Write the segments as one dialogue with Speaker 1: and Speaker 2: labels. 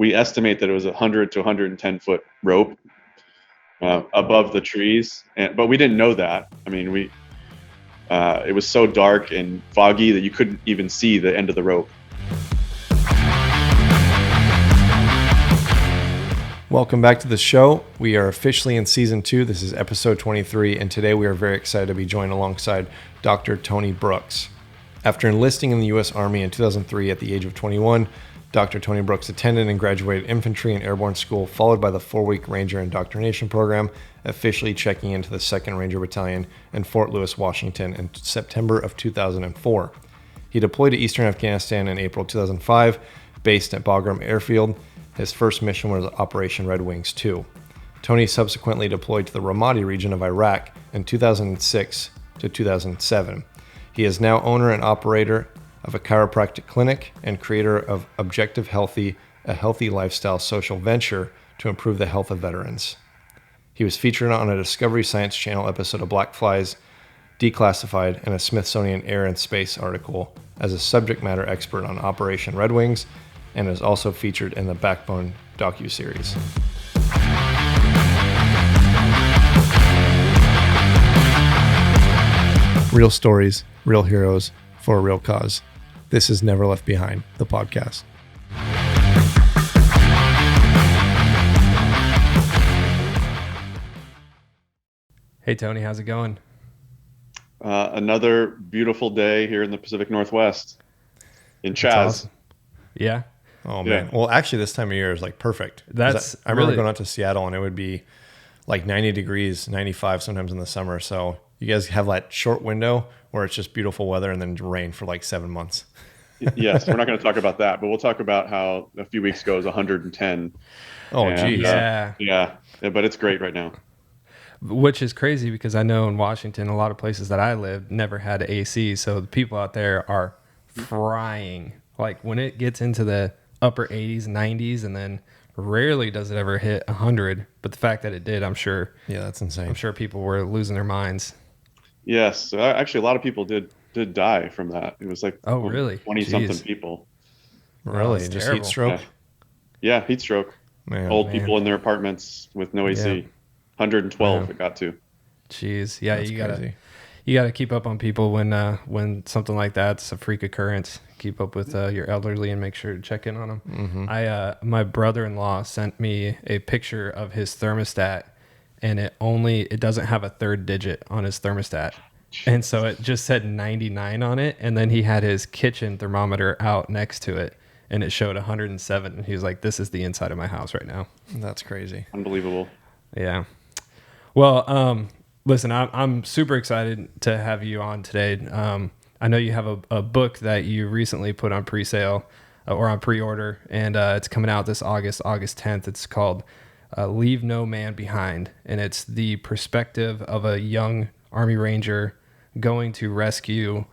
Speaker 1: we estimate that it was 100 to 110 foot rope above the trees, but we didn't know that. I mean, it was so dark and foggy that you couldn't even see the end of the rope.
Speaker 2: Welcome back to the show. We are officially in season 2. This is episode 23, and today we are very excited to be joined alongside Dr. Tony Brooks. After enlisting in the U.S. Army in 2003 at the age of 21, Dr. Tony Brooks attended and graduated infantry and airborne school, followed by the 4-week Ranger Indoctrination Program, officially checking into the 2nd Ranger Battalion in Fort Lewis, Washington in September of 2004. He deployed to Eastern Afghanistan in April 2005, based at Bagram Airfield. His first mission was Operation Red Wings 2. Tony subsequently deployed to the Ramadi region of Iraq in 2006 to 2007. He is now owner and operator of a chiropractic clinic and creator of Objective Healthy, a healthy lifestyle social venture to improve the health of veterans. He was featured on a Discovery Science Channel episode of Black Files Declassified and a Smithsonian Air and Space article as a subject matter expert on Operation Red Wings, and is also featured in the Backbone Docuseries. Real stories, real heroes, for a real cause. This is Never Left Behind, the podcast.
Speaker 3: Hey, Tony, how's it going?
Speaker 1: Another beautiful day here in the Pacific Northwest in Chaz.
Speaker 3: Awesome. Yeah.
Speaker 2: Oh, man.
Speaker 1: Yeah.
Speaker 2: Well, actually, this time of year is like perfect. I remember going out to Seattle and it would be like 90 degrees, 95 sometimes in the summer. So you guys have that short window where it's just beautiful weather and then rain for like 7 months.
Speaker 1: Yes, we're not going to talk about that, but we'll talk about how a few weeks ago it was 110.
Speaker 2: Oh, geez.
Speaker 1: Yeah, but it's great right now.
Speaker 3: Which is crazy because I know in Washington, a lot of places that I lived never had AC. So the people out there are frying. Like when it gets into the upper 80s, 90s, and then rarely does it ever hit 100. But the fact that it did, I'm sure.
Speaker 2: Yeah, that's insane.
Speaker 3: I'm sure people were losing their minds.
Speaker 1: Yes, actually, a lot of people did die from that. It was like 20-something people.
Speaker 2: Really? Just
Speaker 3: terrible.
Speaker 2: heat stroke?
Speaker 1: Yeah, heat stroke.
Speaker 2: Man.
Speaker 1: Old people in their apartments with no AC.
Speaker 3: Yeah.
Speaker 1: 112 it got to.
Speaker 3: Jeez. Yeah,
Speaker 2: That's crazy.
Speaker 3: you gotta keep up on people when something like that's a freak occurrence. Keep up with your elderly and make sure to check in on them.
Speaker 2: Mm-hmm.
Speaker 3: My brother-in-law sent me a picture of his thermostat, and it doesn't have a third digit on his thermostat, and so it just said 99 on it. And then he had his kitchen thermometer out next to it, and it showed 107. And he was like, "This is the inside of my house right now."
Speaker 2: That's crazy.
Speaker 1: Unbelievable.
Speaker 3: Yeah. Well, listen, I'm super excited to have you on today. I know you have a book that you recently put on pre-sale or on pre-order, and it's coming out this August 10th. It's called Leave No Man Behind, and it's the perspective of a young Army Ranger going to rescue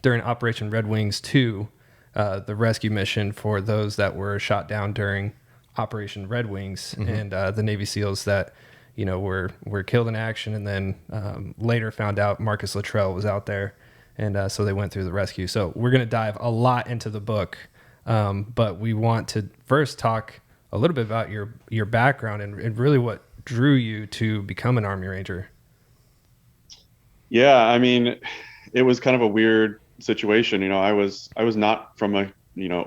Speaker 3: during Operation Red Wings 2, the rescue mission for those that were shot down during Operation Red Wings, and the Navy SEALs that were killed in action, and then later found out Marcus Luttrell was out there, and so they went through the rescue. So we're going to dive a lot into the book, but we want to first talk a little bit about your background and really what drew you to become an Army Ranger.
Speaker 1: Yeah, I mean, it was kind of a weird situation. I was not from a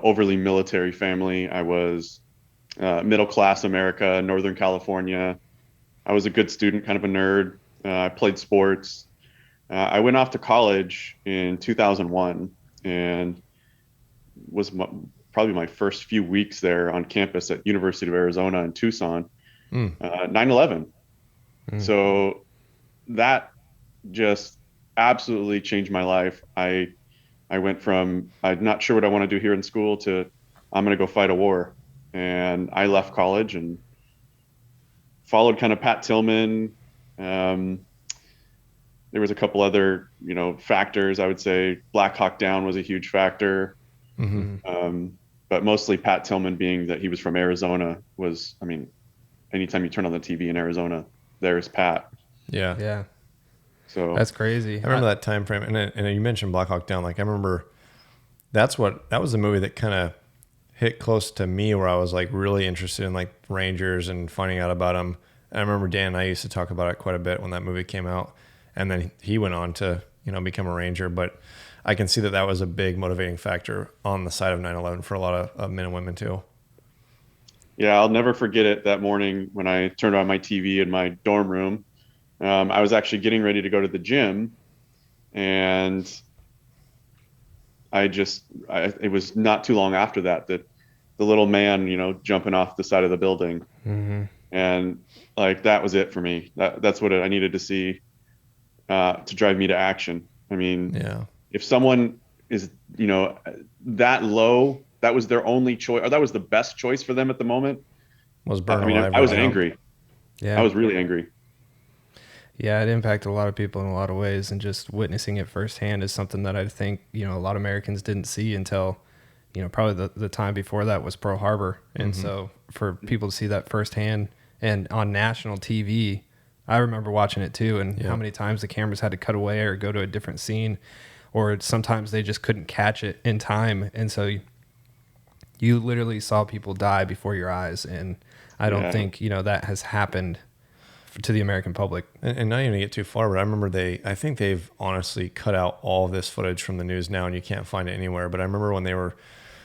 Speaker 1: overly military family. I was middle class America, Northern California. I was a good student, kind of a nerd. I played sports. I went off to college in 2001 and was probably my first few weeks there on campus at University of Arizona in Tucson, 9/11. So that just absolutely changed my life. I went from I'm not sure what I want to do here in school to I'm going to go fight a war. And I left college and followed kind of Pat Tillman. There was a couple other, factors. I would say Black Hawk Down was a huge factor. But mostly Pat Tillman, being that he was from Arizona, was, anytime you turn on the TV in Arizona, there's Pat.
Speaker 2: Yeah.
Speaker 1: So
Speaker 3: That's crazy.
Speaker 2: I remember that time frame. And you mentioned Black Hawk Down. Like, I remember that was the movie that kind of hit close to me where I was like really interested in like Rangers and finding out about them. And I remember Dan and I used to talk about it quite a bit when that movie came out. And then he went on to, become a Ranger. But I can see that was a big motivating factor on the side of 9/11 for a lot of men and women too.
Speaker 1: Yeah, I'll never forget it that morning when I turned on my TV in my dorm room. I was actually getting ready to go to the gym, and it was not too long after that the little man, jumping off the side of the building.
Speaker 3: Mm-hmm.
Speaker 1: And like, that was it for me. That's what I needed to see to drive me to action. I mean,
Speaker 2: yeah,
Speaker 1: if someone is, that low, that was their only choice, or that was the best choice for them at the moment.
Speaker 2: Was burned
Speaker 1: alive. I was angry.
Speaker 3: Yeah.
Speaker 1: I was really angry.
Speaker 3: Yeah, it impacted a lot of people in a lot of ways, and just witnessing it firsthand is something that I think, a lot of Americans didn't see until, probably the time before that was Pearl Harbor. And
Speaker 2: Mm-hmm.
Speaker 3: so for people to see that firsthand and on national TV, I remember watching it too, and how many times the cameras had to cut away or go to a different scene, or sometimes they just couldn't catch it in time. And so you literally saw people die before your eyes. And I don't think, that has happened to the American public.
Speaker 2: And not even to get too far, but I remember I think they've honestly cut out all of this footage from the news now, and you can't find it anywhere. But I remember when they were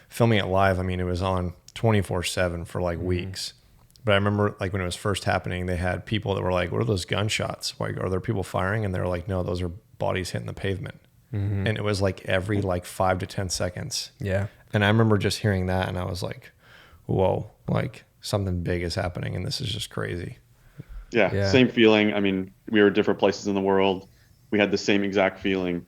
Speaker 2: filming it live, I mean, it was on 24/7 for like weeks. But I remember like when it was first happening, they had people that were like, what are those gunshots? Like, are there people firing? And they were like, no, those are bodies hitting the pavement. Mm-hmm. And it was like every like 5 to 10 seconds.
Speaker 3: Yeah.
Speaker 2: And I remember just hearing that, and I was like, whoa, like something big is happening, and this is just crazy.
Speaker 1: Yeah, same feeling. I mean, we were at different places in the world. We had the same exact feeling.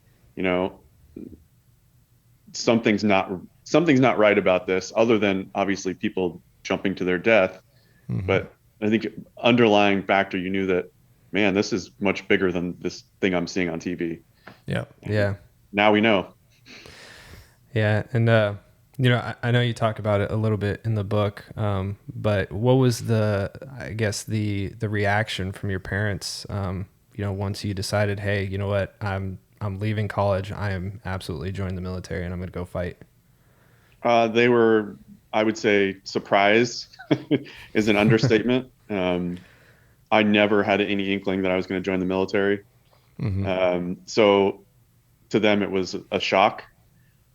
Speaker 1: Something's not right about this, other than obviously people jumping to their death.
Speaker 2: Mm-hmm.
Speaker 1: But I think underlying factor, you knew that, man, this is much bigger than this thing I'm seeing on TV.
Speaker 2: Yeah.
Speaker 3: Yeah.
Speaker 1: Now we know.
Speaker 3: Yeah. And, I know you talk about it a little bit in the book, but what was the reaction from your parents, once you decided, hey, you know what, I'm leaving college, I am absolutely joining the military, and I'm going to go fight?
Speaker 1: They were, I would say, surprised is an understatement. I never had any inkling that I was going to join the military.
Speaker 2: Mm-hmm.
Speaker 1: So to them, it was a shock.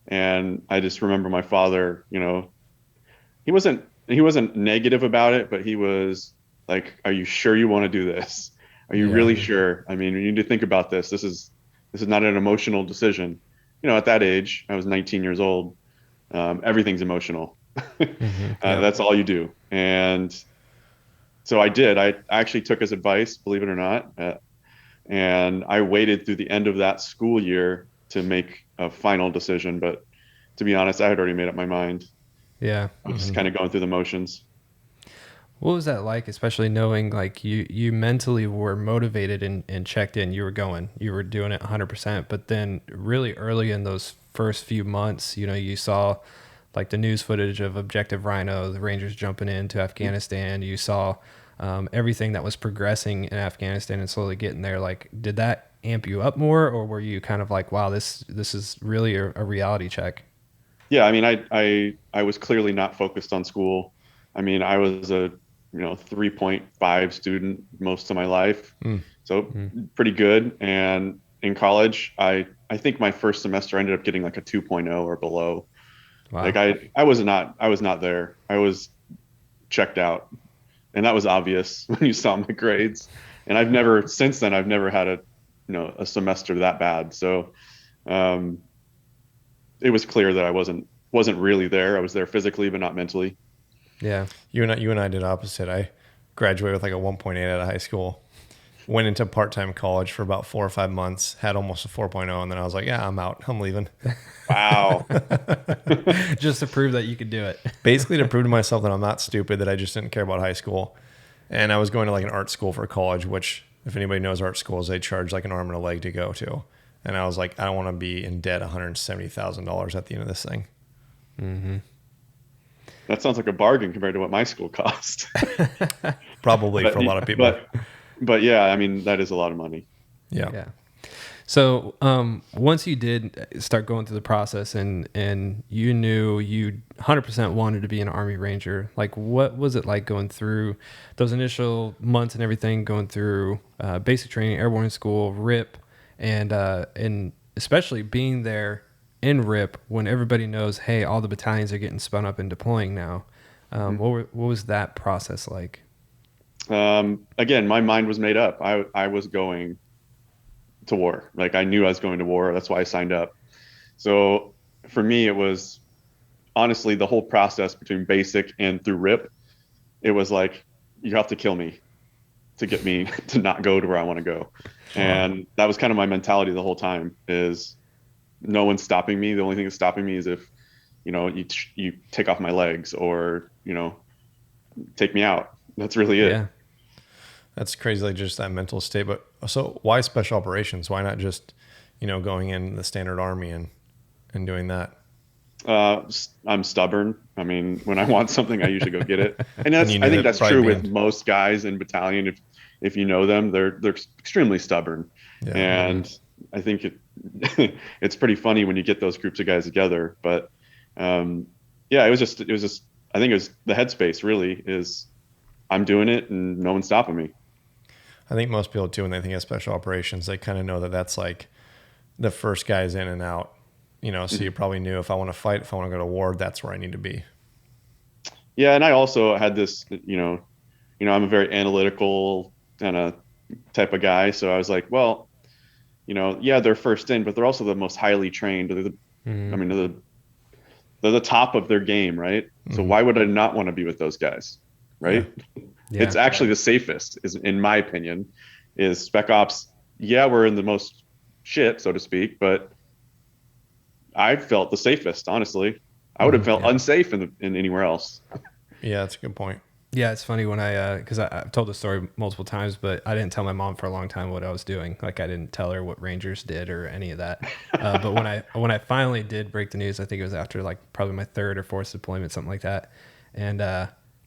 Speaker 1: And I just remember my father, he wasn't negative about it, but he was like, are you sure you want to do this? Are you really sure? I mean, you need to think about this. This is not an emotional decision. At that age, I was 19 years old. Everything's emotional.
Speaker 3: Mm-hmm.
Speaker 1: That's all you do. And so I did. I actually took his advice, believe it or not. And I waited through the end of that school year to make a final decision. But to be honest, I had already made up my mind.
Speaker 3: Yeah.
Speaker 1: I was just kind of going through the motions.
Speaker 3: What was that like, especially knowing like you mentally were motivated and checked in, you were doing it 100%, but then really early in those first few months, you saw like the news footage of Objective Rhino, the Rangers jumping into Afghanistan. You saw everything that was progressing in Afghanistan and slowly getting there. Like, did that amp you up more, or were you kind of like, wow, this is really a reality check?
Speaker 1: Yeah, I mean, I was clearly not focused on school. I mean, I was a 3.5 student most of my life, so pretty good. And in college, I think my first semester I ended up getting like a 2.0 or below. Wow. Like I was not there. I was checked out, and that was obvious when you saw my grades. And since then I've never had a semester that bad. So it was clear that I wasn't really there. I was there physically, but not mentally.
Speaker 3: Yeah.
Speaker 2: You and I did opposite. I graduated with like a 1.8 out of high school, went into part-time college for about 4 or 5 months, had almost a 4.0. And then I was like, yeah, I'm out. I'm leaving.
Speaker 1: Wow.
Speaker 3: Just to prove that you could do it.
Speaker 2: Basically to prove to myself that I'm not stupid, that I just didn't care about high school. And I was going to like an art school for college, which if anybody knows art schools, they charge like an arm and a leg to go to. And I was like, I don't want to be in debt $170,000 at the end of this thing.
Speaker 3: Mm-hmm.
Speaker 1: That sounds like a bargain compared to what my school cost.
Speaker 2: Probably for a lot of people.
Speaker 1: But yeah, I mean, that is a lot of money.
Speaker 2: Yeah.
Speaker 3: Yeah. So once you did start going through the process and you knew you 100% wanted to be an Army Ranger, like what was it like going through those initial months and everything, going through basic training, airborne school, RIP, and especially being there in RIP when everybody knows, hey, all the battalions are getting spun up and deploying now. What was that process like?
Speaker 1: Again, my mind was made up. I was going to war. Like I knew I was going to war. That's why I signed up. So for me, it was honestly the whole process between basic and through RIP. It was like, you have to kill me to get me to not go to where I want to go. And that was kind of my mentality the whole time, is no one's stopping me. The only thing that's stopping me is if, you take off my legs or, take me out. That's really it.
Speaker 2: Yeah. That's crazy, like just that mental state. But so why special operations? Why not just, going in the standard Army and doing that?
Speaker 1: I'm stubborn. I mean, when I want something, I usually go get it. And
Speaker 2: I think
Speaker 1: that's true with most guys in battalion. If you know them, they're extremely stubborn. Yeah. And I think it's pretty funny when you get those groups of guys together. But it was just I think it was the headspace really is I'm doing it and no one's stopping me.
Speaker 2: I think most people too, when they think of special operations, they kind of know that that's like the first guys in and out, so you probably knew if I want to fight, if I want to go to war, that's where I need to be.
Speaker 1: Yeah. And I also had this, I'm a very analytical kind of type of guy. So I was like, well, they're first in, but they're also the most highly trained. They're the top of their game, right? So why would I not want to be with those guys, right? Yeah. It's actually the safest, is in my opinion, is Spec Ops. Yeah, we're in the most shit, so to speak, but I felt the safest, honestly. I would have felt unsafe in anywhere else.
Speaker 2: Yeah, that's a good point.
Speaker 3: Yeah, it's funny when because I've told the story multiple times, but I didn't tell my mom for a long time what I was doing. Like I didn't tell her what Rangers did or any of that. But when I finally did break the news, I think it was after like probably my third or fourth deployment, something like that. And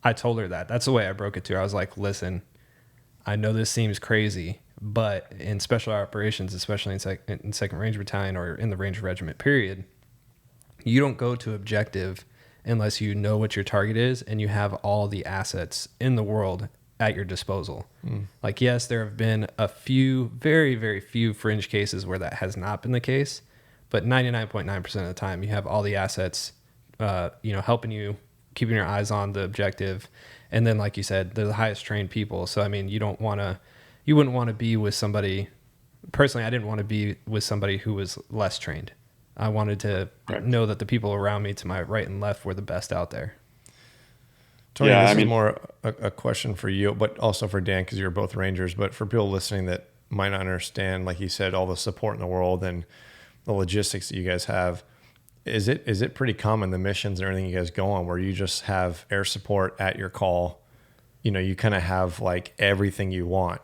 Speaker 3: I told her that. That's the way I broke it to her. I was like, listen, I know this seems crazy, but in special operations, especially in 2nd Ranger Battalion or in the Ranger Regiment, period, you don't go to objective unless you know what your target is and you have all the assets in the world at your disposal. Like, yes, there have been a few, very, very few fringe cases where that has not been the case, but 99.9% of the time you have all the assets, helping you, keeping your eyes on the objective. And then, like you said, they're the highest trained people. So, I mean, you wouldn't want to be with somebody, personally, I didn't want to be with somebody who was less trained. I wanted to know that the people around me to my right and left were the best out there.
Speaker 2: Tony, this is more a question for you, but also for Dan, because you're both Rangers. But for people listening that might not understand, like you said, all the support in the world and the logistics that you guys have, is it pretty common, the missions and everything you guys go on, where you just have air support at your call? You kind of have like everything you want,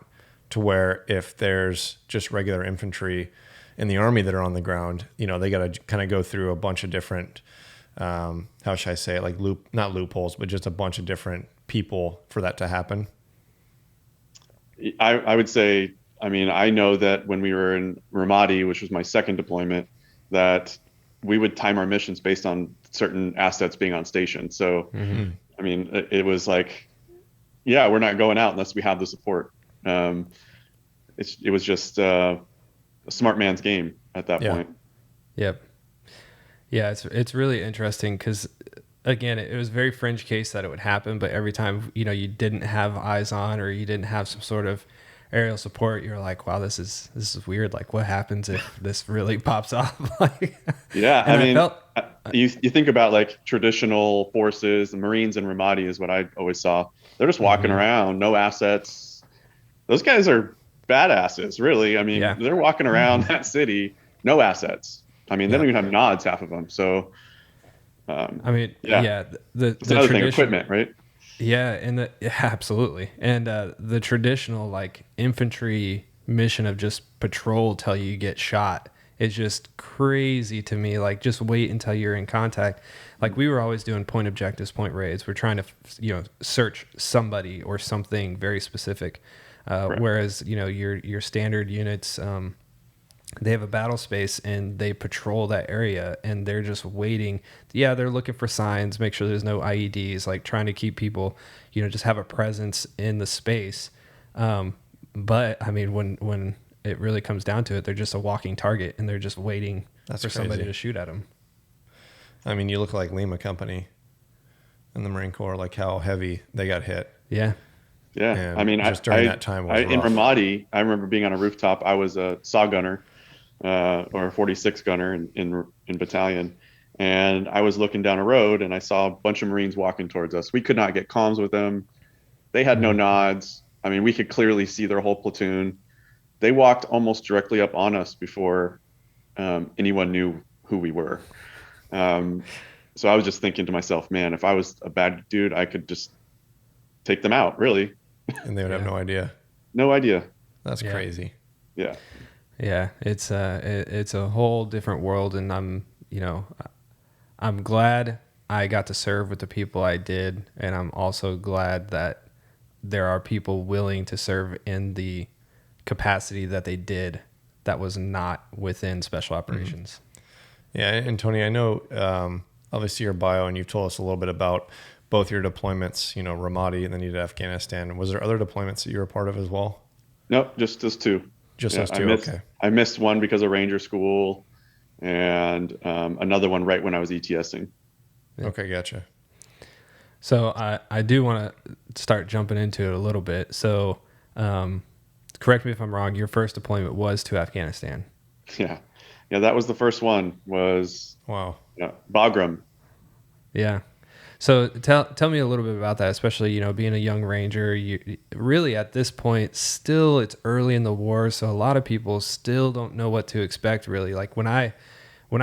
Speaker 2: to where if there's just regular infantry in the Army that are on the ground, they got to kind of go through a bunch of different, how should I say it, like not loopholes, but just a bunch of different people for that to happen.
Speaker 1: I would say, I know that when we were in Ramadi, which was my second deployment, that we would time our missions based on certain assets being on station. So, it was like, yeah, we're not going out unless we have the support. It was just a smart man's game at that point.
Speaker 3: Yep. Yeah, it's really interesting because, again, it was a very fringe case that it would happen, but every time, you didn't have eyes on or you didn't have some sort of aerial support, you're like, wow, this is weird. Like, what happens if this really pops off?
Speaker 1: Yeah, you think about like traditional forces, the Marines and Ramadi is what I always saw. They're just walking around, no assets. Those guys are badasses, really. They're walking around that city, no assets. They don't even have nods, half of them. So,
Speaker 3: the
Speaker 1: another thing, equipment, right?
Speaker 3: Yeah, and absolutely. And the traditional like infantry mission of just patrol till you get shot is just crazy to me. Like, just wait until you're in contact. Like, we were always doing point objectives, point raids. We're trying to search somebody or something very specific. Whereas your standard units, they have a battle space and they patrol that area, and they're just waiting. Yeah, they're looking for signs, make sure there's no IEDs, like trying to keep people, just have a presence in the space. But I mean, when it really comes down to it, they're just a walking target, and they're just waiting for somebody to shoot at them.
Speaker 2: I mean, you look like Lima Company in the Marine Corps, like how heavy they got hit.
Speaker 3: Yeah.
Speaker 1: Yeah.
Speaker 2: And
Speaker 1: I mean,
Speaker 2: just during that time was
Speaker 1: in
Speaker 2: rough.
Speaker 1: Ramadi, I remember being on a rooftop. I was a saw gunner, or a 46 gunner in battalion. And I was looking down a road and I saw a bunch of Marines walking towards us. We could not get comms with them. They had no nods. I mean, we could clearly see their whole platoon. They walked almost directly up on us before anyone knew who we were. So I was just thinking to myself, man, if I was a bad dude, I could just take them out, really.
Speaker 2: And they would have no idea.
Speaker 1: No idea.
Speaker 2: That's crazy.
Speaker 1: Yeah.
Speaker 3: Yeah, it's a whole different world, and I'm glad I got to serve with the people I did, and I'm also glad that there are people willing to serve in the capacity that they did that was not within special operations.
Speaker 2: Yeah, and Tony, I know obviously your bio, and you've told us a little bit about both your deployments, Ramadi, and then you did Afghanistan. Was there other deployments that you were a part of as well?
Speaker 1: Nope, just those two.
Speaker 2: Those two, okay.
Speaker 1: I missed one because of Ranger School, and another one right when I was ETSing.
Speaker 2: Okay, gotcha.
Speaker 3: So I do want to start jumping into it a little bit. So correct me if I'm wrong, your first deployment was to Afghanistan.
Speaker 1: Yeah, that was the first one, was Bagram.
Speaker 3: Yeah. So tell me a little bit about that, especially, being a young Ranger. You really, at this point, still it's early in the war, so a lot of people still don't know what to expect, really. Like when I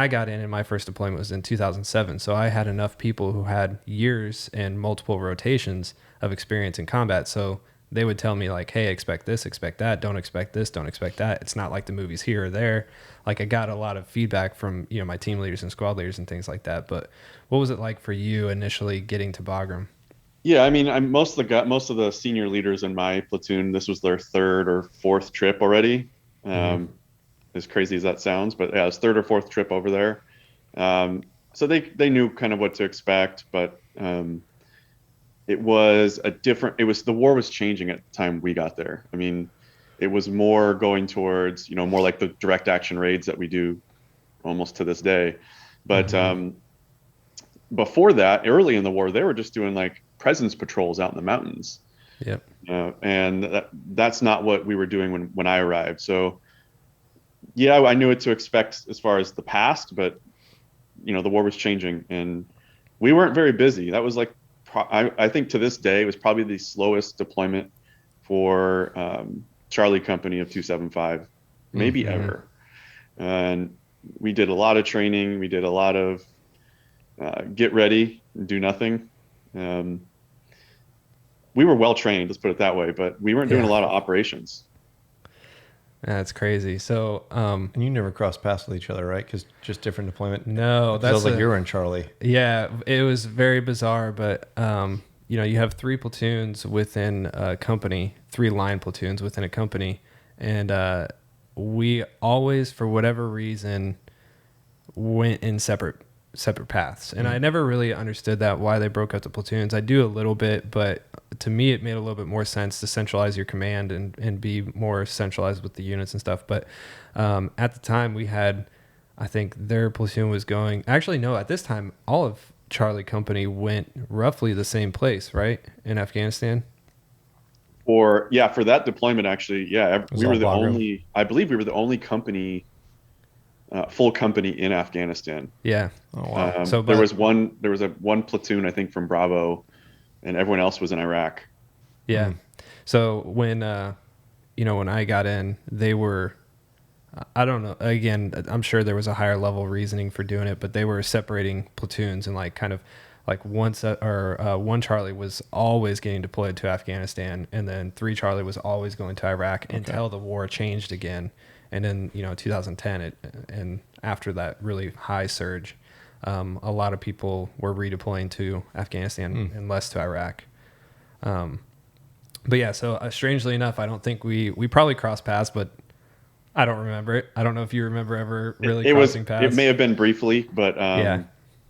Speaker 3: got in my first deployment was in 2007, so I had enough people who had years and multiple rotations of experience in combat, so they would tell me like, hey, expect this, expect that, don't expect this, don't expect that. It's not like the movies here or there. Like I got a lot of feedback from, my team leaders and squad leaders and things like that. But what was it like for you initially getting to Bagram?
Speaker 1: Yeah, I mean, most of the senior leaders in my platoon, this was their third or fourth trip already. As crazy as that sounds, but yeah, it's third or fourth trip over there. So they knew kind of what to expect, but the war was changing at the time we got there. I mean, it was more going towards, more like the direct action raids that we do almost to this day. But before that, early in the war, they were just doing like presence patrols out in the mountains.
Speaker 3: Yep.
Speaker 1: And that's not what we were doing when I arrived. So yeah, I knew what to expect as far as the past, but the war was changing and we weren't very busy. That was like, I think to this day, it was probably the slowest deployment for Charlie Company of 275, maybe ever. And we did a lot of training. We did a lot of get ready, do nothing. We were well trained, let's put it that way, but we weren't doing a lot of operations.
Speaker 3: That's crazy. So,
Speaker 2: and you never crossed paths with each other, right? Because just different deployment.
Speaker 3: No,
Speaker 2: that was like you were in Charlie.
Speaker 3: Yeah, it was very bizarre. But you have three platoons within a company, three line platoons within a company, and we always, for whatever reason, went in separate paths. And I never really understood why they broke up the platoons. I do a little bit, but to me, it made a little bit more sense to centralize your command and be more centralized with the units and stuff. But at the time we had, I think their platoon was going, actually, no, at this time, all of Charlie Company went roughly the same place, right? In Afghanistan.
Speaker 1: For that deployment, actually, we were the only, I believe we were the only company, full company in Afghanistan.
Speaker 3: Yeah.
Speaker 2: Oh, wow.
Speaker 1: So there was one platoon, I think, from Bravo, and everyone else was in Iraq.
Speaker 3: Yeah. So when I got in, they were, I don't know, again, I'm sure there was a higher level reasoning for doing it, but they were separating platoons and like kind of like one Charlie was always getting deployed to Afghanistan, and then 3 Charlie was always going to Iraq until the war changed again. And then, 2010, and after that really high surge, a lot of people were redeploying to Afghanistan and less to Iraq. But yeah, so strangely enough, I don't think we probably crossed paths, but I don't remember it. I don't know if you remember ever really
Speaker 1: It was,
Speaker 3: crossing paths.
Speaker 1: it may have been briefly, but
Speaker 3: Yeah.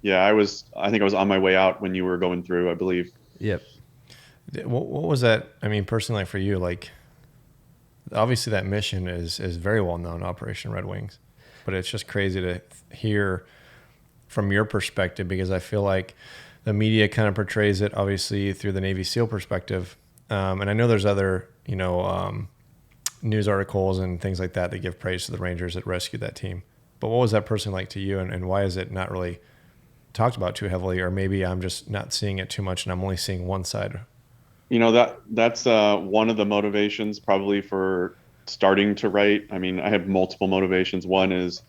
Speaker 1: yeah, I think I was on my way out when you were going through, I believe.
Speaker 3: Yep.
Speaker 2: What was that? I mean, personally, like for you, like obviously that mission is very well known, Operation Red Wings, but it's just crazy to hear from your perspective, because I feel like the media kind of portrays it obviously through the Navy SEAL perspective. And I know there's other, news articles and things like that give praise to the Rangers that rescued that team. But what was that person like to you, and why is it not really talked about too heavily? Or maybe I'm just not seeing it too much and I'm only seeing one side.
Speaker 1: That's one of the motivations probably for starting to write. I mean, I have multiple motivations. One is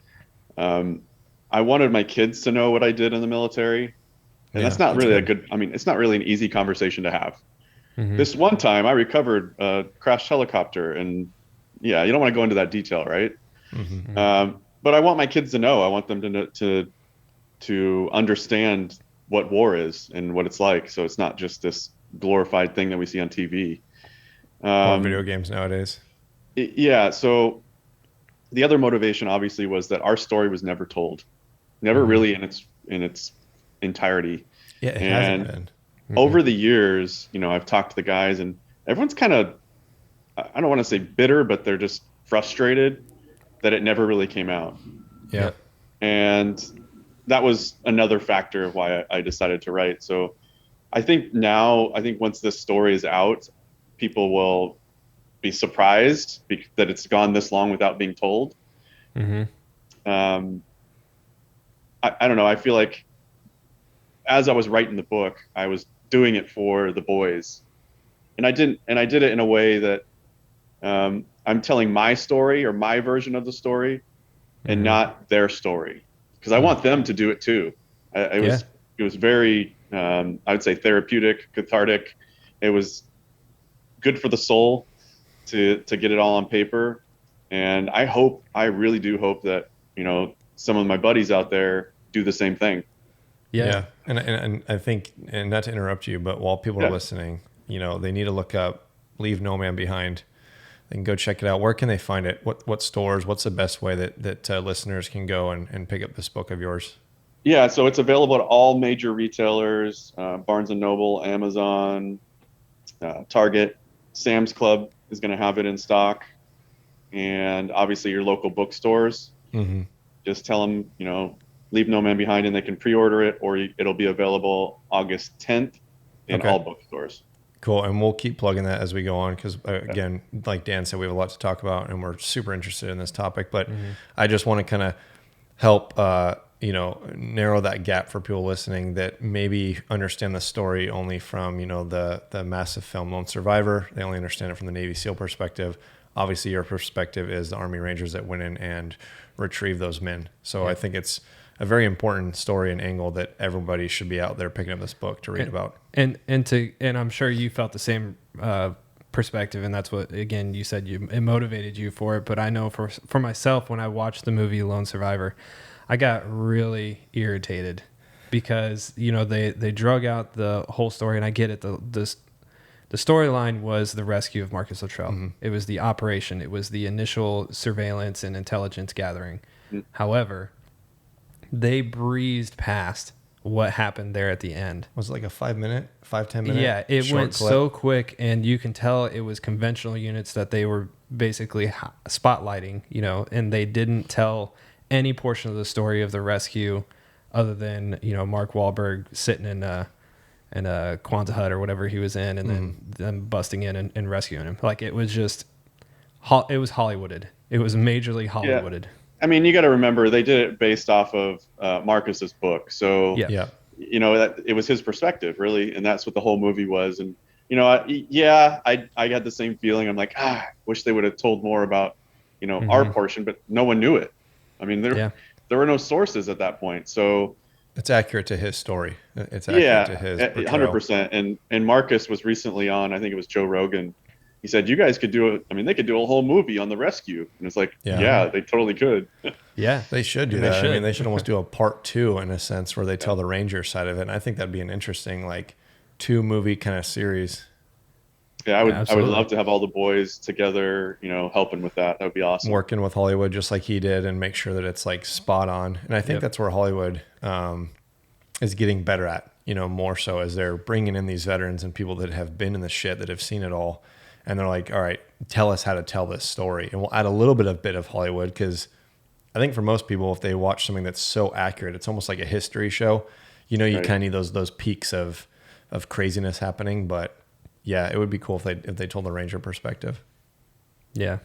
Speaker 1: I wanted my kids to know what I did in the military. And that's not really it's not really an easy conversation to have.
Speaker 3: Mm-hmm.
Speaker 1: This one time I recovered a crashed helicopter, and yeah, you don't want to go into that detail, right?
Speaker 2: Mm-hmm.
Speaker 1: But I want my kids to know. I want them to understand what war is and what it's like. So it's not just this glorified thing that we see on TV.
Speaker 2: Or video games nowadays.
Speaker 1: Yeah. So the other motivation obviously was that our story was never told, never really in its entirety.
Speaker 2: Yeah, it
Speaker 1: and
Speaker 2: hasn't been.
Speaker 1: Over the years, I've talked to the guys, and everyone's kind of, I don't want to say bitter, but they're just frustrated that it never really came out.
Speaker 2: Yeah.
Speaker 1: And that was another factor of why I decided to write. So I think once this story is out, people will be surprised that it's gone this long without being told.
Speaker 3: Mm-hmm.
Speaker 1: I don't know. I feel like as I was writing the book, I was doing it for the boys, and I did it in a way that I'm telling my story or my version of the story, and not their story, because I want them to do it too. It was very, I would say, therapeutic, cathartic. It was good for the soul to get it all on paper, and I really do hope that some of my buddies out there do the same thing.
Speaker 2: Yeah. And I think, and not to interrupt you, but while people are listening, they need to look up Leave No Man Behind. They can go check it out. Where can they find it? What stores? What's the best way that listeners can go and pick up this book of yours?
Speaker 1: Yeah, so it's available at all major retailers, Barnes & Noble, Amazon, Target. Sam's Club is going to have it in stock. And obviously your local bookstores.
Speaker 2: Mm-hmm.
Speaker 1: Just tell them, Leave No Man Behind, and they can pre-order it, or it'll be available August 10th in all bookstores.
Speaker 2: Cool. And we'll keep plugging that as we go on, because again, like Dan said, we have a lot to talk about and we're super interested in this topic, but I just want to kind of help, narrow that gap for people listening that maybe understand the story only from, the massive film Lone Survivor. They only understand it from the Navy SEAL perspective. Obviously your perspective is the Army Rangers that went in and retrieved those men. So I think it's a very important story and angle that everybody should be out there picking up this book to read about.
Speaker 3: And I'm sure you felt the same perspective, and that's what, again, you said it motivated you for it. But I know for myself, when I watched the movie Lone Survivor, I got really irritated because they drug out the whole story, and I get it. The storyline was the rescue of Marcus Luttrell. Mm-hmm. It was the operation. It was the initial surveillance and intelligence gathering. Mm-hmm. However, they breezed past what happened there at the end.
Speaker 2: Was it like a 10 minute?
Speaker 3: Yeah, it went clip? So quick, and you can tell it was conventional units that they were basically spotlighting, and they didn't tell any portion of the story of the rescue other than, Mark Wahlberg sitting in a Quonset hut or whatever he was in, and then them busting in and rescuing him. Like, it was just, it was Hollywooded. It was majorly Hollywooded. Yeah.
Speaker 1: I mean, you got to remember they did it based off of Marcus's book, so that it was his perspective, really, and that's what the whole movie was. And I had the same feeling. I'm like, wish they would have told more about our portion, but no one knew it. I mean, there were no sources at that point, so
Speaker 2: it's accurate to his story. It's accurate to his portrayal.
Speaker 1: 100%. And Marcus was recently on, I think it was Joe Rogan. He said, you guys could they could do a whole movie on the rescue. And it's like, yeah they totally could.
Speaker 2: Yeah, they should do that. I mean, they should almost do a part 2 in a sense where they tell the Ranger side of it. And I think that'd be an interesting, 2-movie kind of series.
Speaker 1: Yeah, I would
Speaker 3: Absolutely.
Speaker 1: love to have all the boys together, helping with that. That would be awesome.
Speaker 2: Working with Hollywood just like he did and make sure that it's like spot on. And I think
Speaker 3: Yep.
Speaker 2: that's where Hollywood is getting better at, more so as they're bringing in these veterans and people that have been in the shit, that have seen it all. And they're like, all right, tell us how to tell this story. And we'll add a little bit of Hollywood, because I think for most people, if they watch something that's so accurate, it's almost like a history show. You
Speaker 1: Right.
Speaker 2: kind of need those peaks of craziness happening. But yeah, it would be cool if they told the Ranger perspective.
Speaker 3: Yeah.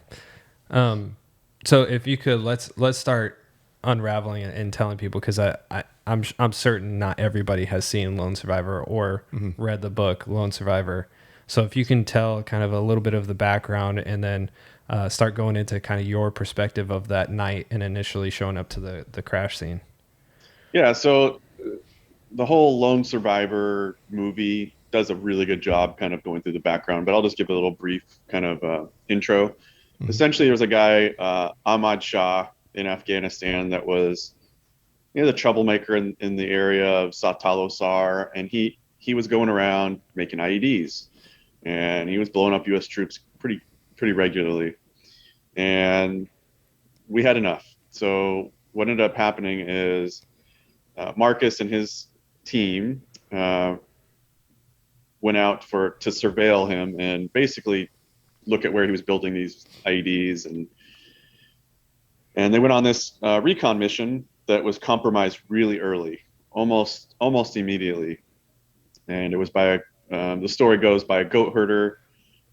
Speaker 3: So if you could, let's start unraveling and telling people, because I'm certain not everybody has seen Lone Survivor or read the book Lone Survivor. So if you can tell kind of a little bit of the background, and then start going into kind of your perspective of that night and initially showing up to the crash scene.
Speaker 1: Yeah. So the whole Lone Survivor movie does a really good job kind of going through the background, but I'll just give a little brief kind of intro.
Speaker 2: Mm-hmm.
Speaker 1: Essentially, there was a guy, Ahmad Shah, in Afghanistan, that was the troublemaker in the area of Satalosar, and he was going around making IEDs, and he was blowing up U.S. troops pretty regularly, and we had enough. So what ended up happening is Marcus and his team went out to surveil him and basically look at where he was building these IEDs, and they went on this recon mission that was compromised really early, almost immediately, and it was by the story goes by a goat herder,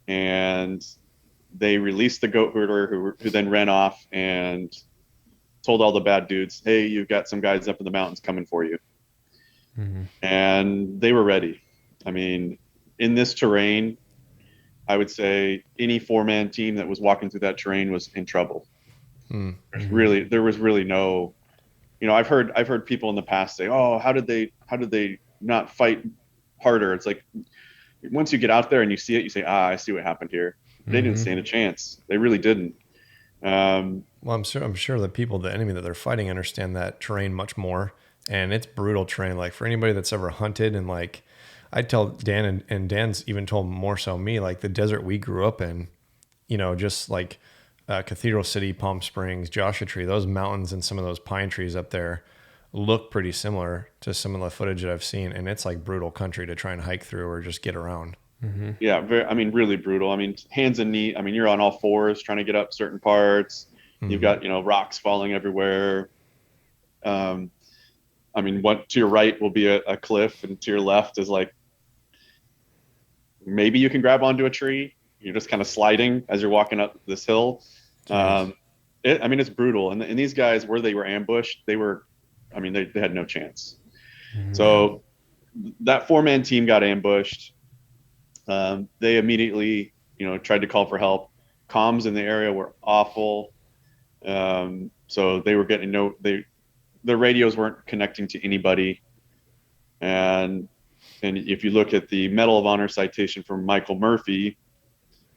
Speaker 1: and they released the goat herder who then ran off and told all the bad dudes, hey, you've got some guys up in the mountains coming for you.
Speaker 3: Mm-hmm.
Speaker 1: And they were ready. I mean, in this terrain, I would say any 4-man team that was walking through that terrain was in trouble.
Speaker 3: Mm-hmm.
Speaker 1: There was really no, I've heard people in the past say, oh, how did they not fight harder? It's like, once you get out there and you see it, you say, I see what happened here. They didn't
Speaker 3: Mm-hmm.
Speaker 1: stand a chance. They really didn't.
Speaker 2: Well, I'm sure the enemy that they're fighting understand that terrain much more, and it's brutal terrain. Like, for anybody that's ever hunted, and like, I tell Dan, and Dan's even told more so me, like the desert we grew up in, just like Cathedral City, Palm Springs, Joshua Tree, those mountains and some of those pine trees up there look pretty similar to some of the footage that I've seen, and it's like brutal country to try and hike through or just get around.
Speaker 3: Mm-hmm.
Speaker 1: Yeah, I mean, really brutal. I mean, hands and knee. I mean, you're on all fours trying to get up certain parts. You've
Speaker 2: Mm-hmm.
Speaker 1: got, rocks falling everywhere. Um, I mean, what to your right will be a cliff, and to your left is like maybe you can grab onto a tree. You're just kind of sliding as you're walking up this hill.
Speaker 2: Jeez.
Speaker 1: Um, I mean, it's brutal. And these guys, where they were ambushed, I mean, they had no chance.
Speaker 3: Mm-hmm.
Speaker 1: So that 4-man team got ambushed. They immediately, tried to call for help. Comms in the area were awful. So they were getting their radios weren't connecting to anybody. And if you look at the Medal of Honor citation from Michael Murphy,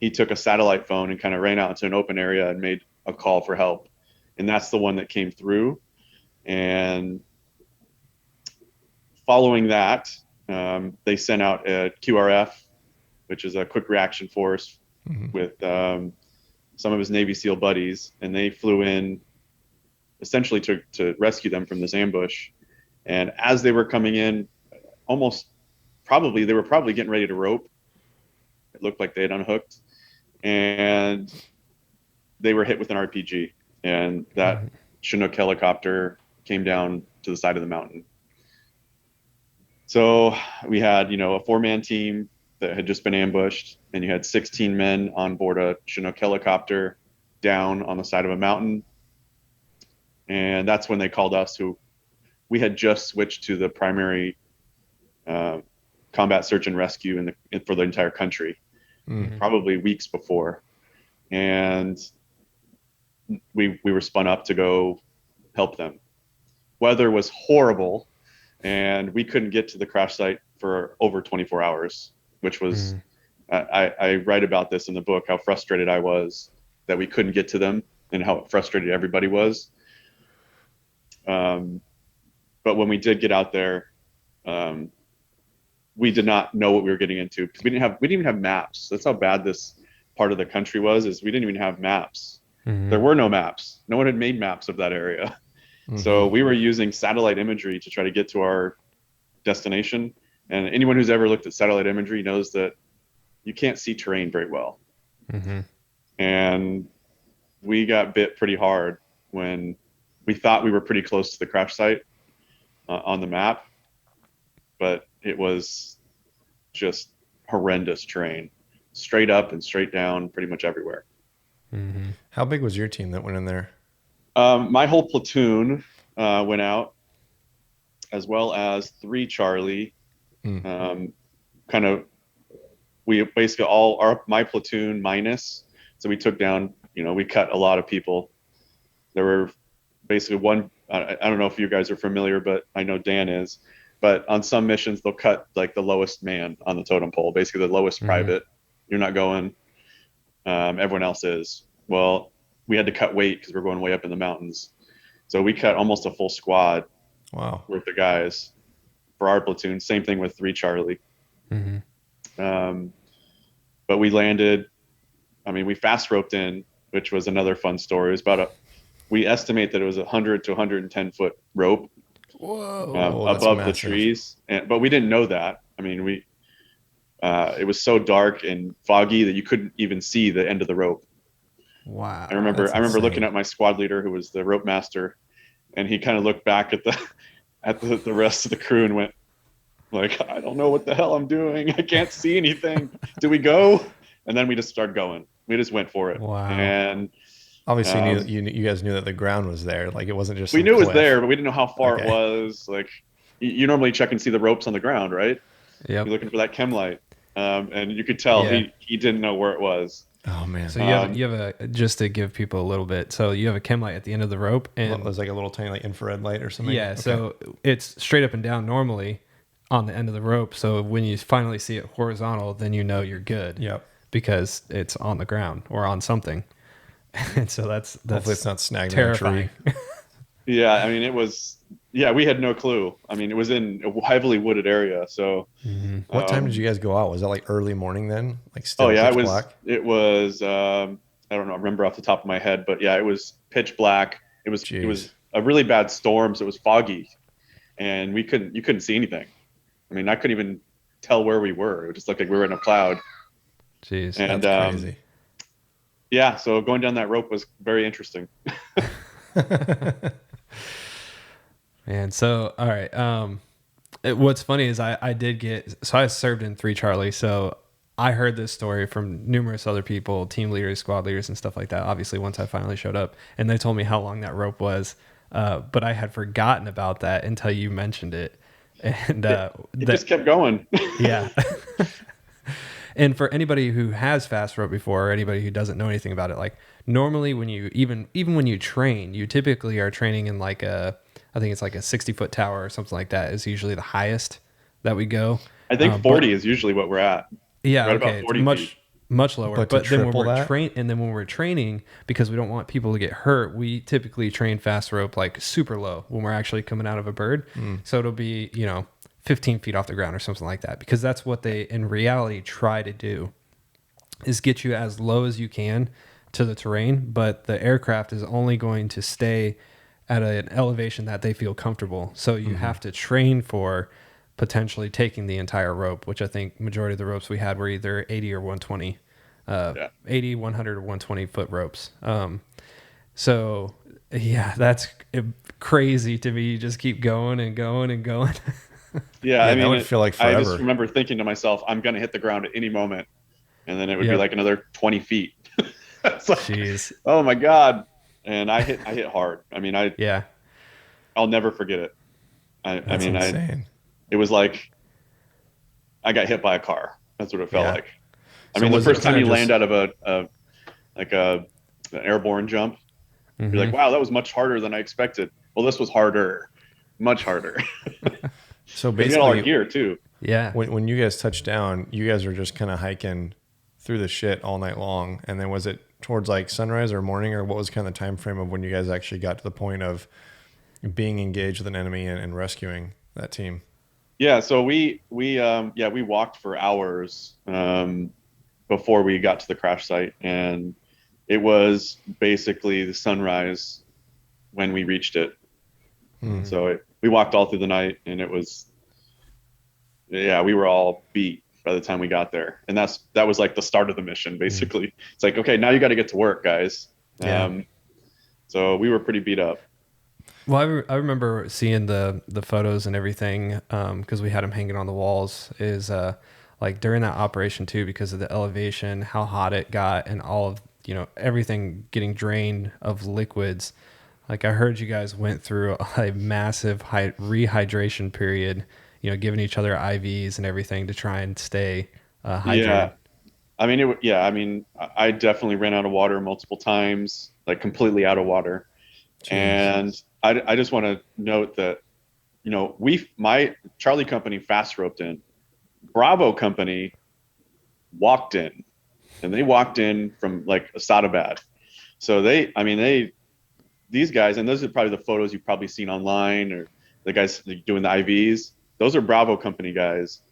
Speaker 1: he took a satellite phone and kind of ran out into an open area and made a call for help. And that's the one that came through. And following that, they sent out a QRF, which is a quick reaction force,
Speaker 2: Mm-hmm.
Speaker 1: with some of his Navy SEAL buddies, and they flew in essentially to rescue them from this ambush. And as they were coming in, they were probably getting ready to rope. It looked like they had unhooked, and they were hit with an RPG, and that Chinook helicopter came down to the side of the mountain. So we had, a 4-man team that had just been ambushed, and you had 16 men on board a Chinook helicopter down on the side of a mountain. And that's when they called us, who we had just switched to the primary uh, combat search and rescue for the entire country,
Speaker 2: Mm-hmm.
Speaker 1: probably weeks before. And we were spun up to go help them. Weather was horrible, and we couldn't get to the crash site for over 24 hours, which was, I write about this in the book, how frustrated I was that we couldn't get to them and how frustrated everybody was. But when we did get out there, we did not know what we were getting into because we didn't even have maps. That's how bad this part of the country was, is we didn't even have maps.
Speaker 3: Mm-hmm.
Speaker 1: There were no maps. No one had made maps of that area.
Speaker 2: Mm-hmm.
Speaker 1: So we were using satellite imagery to try to get to our destination. And anyone who's ever looked at satellite imagery knows that you can't see terrain very well.
Speaker 3: Mm-hmm.
Speaker 1: And we got bit pretty hard when we thought we were pretty close to the crash site on the map, but it was just horrendous terrain, straight up and straight down pretty much everywhere.
Speaker 3: Mm-hmm.
Speaker 2: How big was your team that went in there?
Speaker 1: My whole platoon went out, as well as 3 Charlie. Kind of, we basically my platoon minus. So we took down, we cut a lot of people. There were basically I don't know if you guys are familiar, but I know Dan is. But on some missions, they'll cut like the lowest man on the totem pole, basically the lowest private. You're not going. Everyone else is. Well, we had to cut weight because we're going way up in the mountains. So we cut almost a full squad worth of guys for our platoon. Same thing with 3 Charlie.
Speaker 3: Mm-hmm.
Speaker 1: But we landed, we fast roped in, which was another fun story. It was we estimate that it was 100 to 110 foot rope.
Speaker 3: Whoa,
Speaker 1: above the trees. But we didn't know that. It was so dark and foggy that you couldn't even see the end of the rope.
Speaker 3: Wow.
Speaker 1: I remember looking at my squad leader, who was the rope master, and he kind of looked back at the rest of the crew and went like, I don't know what the hell I'm doing. I can't see anything. Do we go? And then we just started going. We just went for it.
Speaker 3: Wow.
Speaker 1: And
Speaker 2: obviously you guys knew that the ground was there. Like, it wasn't just
Speaker 1: we knew
Speaker 2: cliff.
Speaker 1: It was there, but we didn't know how far it was. Like, you normally check and see the ropes on the ground, right?
Speaker 3: Yep.
Speaker 1: You're looking for that chem light. And you could tell he didn't know where it was.
Speaker 2: Oh man!
Speaker 3: So you have just to give people a little bit. So you have a chem light at the end of the rope, and
Speaker 2: it was like a little tiny like infrared light or something.
Speaker 3: Yeah. Okay. So it's straight up and down normally on the end of the rope. So when you finally see it horizontal, then you know you're good.
Speaker 2: Yep.
Speaker 3: Because it's on the ground or on something, and so that's
Speaker 2: hopefully it's not snagged
Speaker 3: terrifying.
Speaker 2: in a tree.
Speaker 1: Yeah, it was. Yeah, we had no clue. It was in a heavily wooded area. So,
Speaker 2: what time did you guys go out? Was that like early morning then? Like still
Speaker 1: pitch
Speaker 2: black?
Speaker 1: It was. I don't know. I remember off the top of my head, but yeah, it was pitch black. It was a really bad storm, so it was foggy, and you couldn't see anything. I couldn't even tell where we were. It just looked like we were in a cloud.
Speaker 3: Jeez,
Speaker 1: and
Speaker 2: that's crazy.
Speaker 1: Yeah, so going down that rope was very interesting.
Speaker 3: And so, all right. What's funny is I served in 3 Charlie, so I heard this story from numerous other people, team leaders, squad leaders, and stuff like that. Obviously, once I finally showed up, and they told me how long that rope was, but I had forgotten about that until you mentioned it, and
Speaker 1: it just kept going.
Speaker 3: Yeah. And for anybody who has fast rope before, or anybody who doesn't know anything about it, like normally when you even when you train, you typically are training in like I think it's like a 60-foot tower or something like that is usually the highest that we go.
Speaker 1: I think 40 is usually what we're at.
Speaker 3: Yeah,
Speaker 1: right,
Speaker 3: okay,
Speaker 1: about 40 feet.
Speaker 3: much lower.
Speaker 2: But
Speaker 3: then when we're training, because we don't want people to get hurt, we typically train fast rope like super low when we're actually coming out of a bird. So it'll be 15 feet off the ground or something like that, because that's what they in reality try to do, is get you as low as you can to the terrain, but the aircraft is only going to stay at an elevation that they feel comfortable. So you have to train for potentially taking the entire rope, which I think majority of the ropes we had were either 80 or 120, 80, 100 or 120 foot ropes. So yeah, that's crazy to me. You just keep going and going and going.
Speaker 1: Yeah,
Speaker 2: that would feel like forever.
Speaker 1: I just remember thinking to myself, I'm going to hit the ground at any moment. And then it would be like another 20 feet. It's like, jeez. Oh my God. And I hit hard. I'll never forget it.
Speaker 2: Insane.
Speaker 1: It was like I got hit by a car. That's what it felt like.
Speaker 2: So
Speaker 1: the first time you land out of an airborne jump, you're like, wow, that was much harder than I expected. Well, this was harder, much harder.
Speaker 2: So
Speaker 1: basically, we had all our gear too.
Speaker 3: Yeah.
Speaker 2: When you guys touched down, you guys were just kind of hiking through the shit all night long. And then was it towards like sunrise or morning, or what was kind of the time frame of when you guys actually got to the point of being engaged with an enemy and rescuing that team?
Speaker 1: Yeah, so we walked for hours before we got to the crash site, and it was basically the sunrise when we reached it.
Speaker 2: Hmm.
Speaker 1: So we walked all through the night, and we were all beat by the time we got there, and that was like the start of the mission.
Speaker 2: Mm.
Speaker 1: Basically, it's like, okay, now you got to get to work, guys.
Speaker 3: Yeah.
Speaker 1: So we were pretty beat up.
Speaker 3: Well, I remember seeing the photos and everything because we had them hanging on the walls. Is like during that operation too, because of the elevation, how hot it got, and all of everything getting drained of liquids. Like I heard you guys went through a massive rehydration period. Giving each other IVs and everything to try and stay hydrated.
Speaker 1: Yeah, I mean, I definitely ran out of water multiple times, like completely out of water.
Speaker 2: Jeez.
Speaker 1: And I just want to note that, my Charlie company fast roped in. Bravo company walked in, and they walked in from like Asadabad. So these guys, and those are probably the photos you've probably seen online, or the guys doing the IVs. Those are Bravo company guys.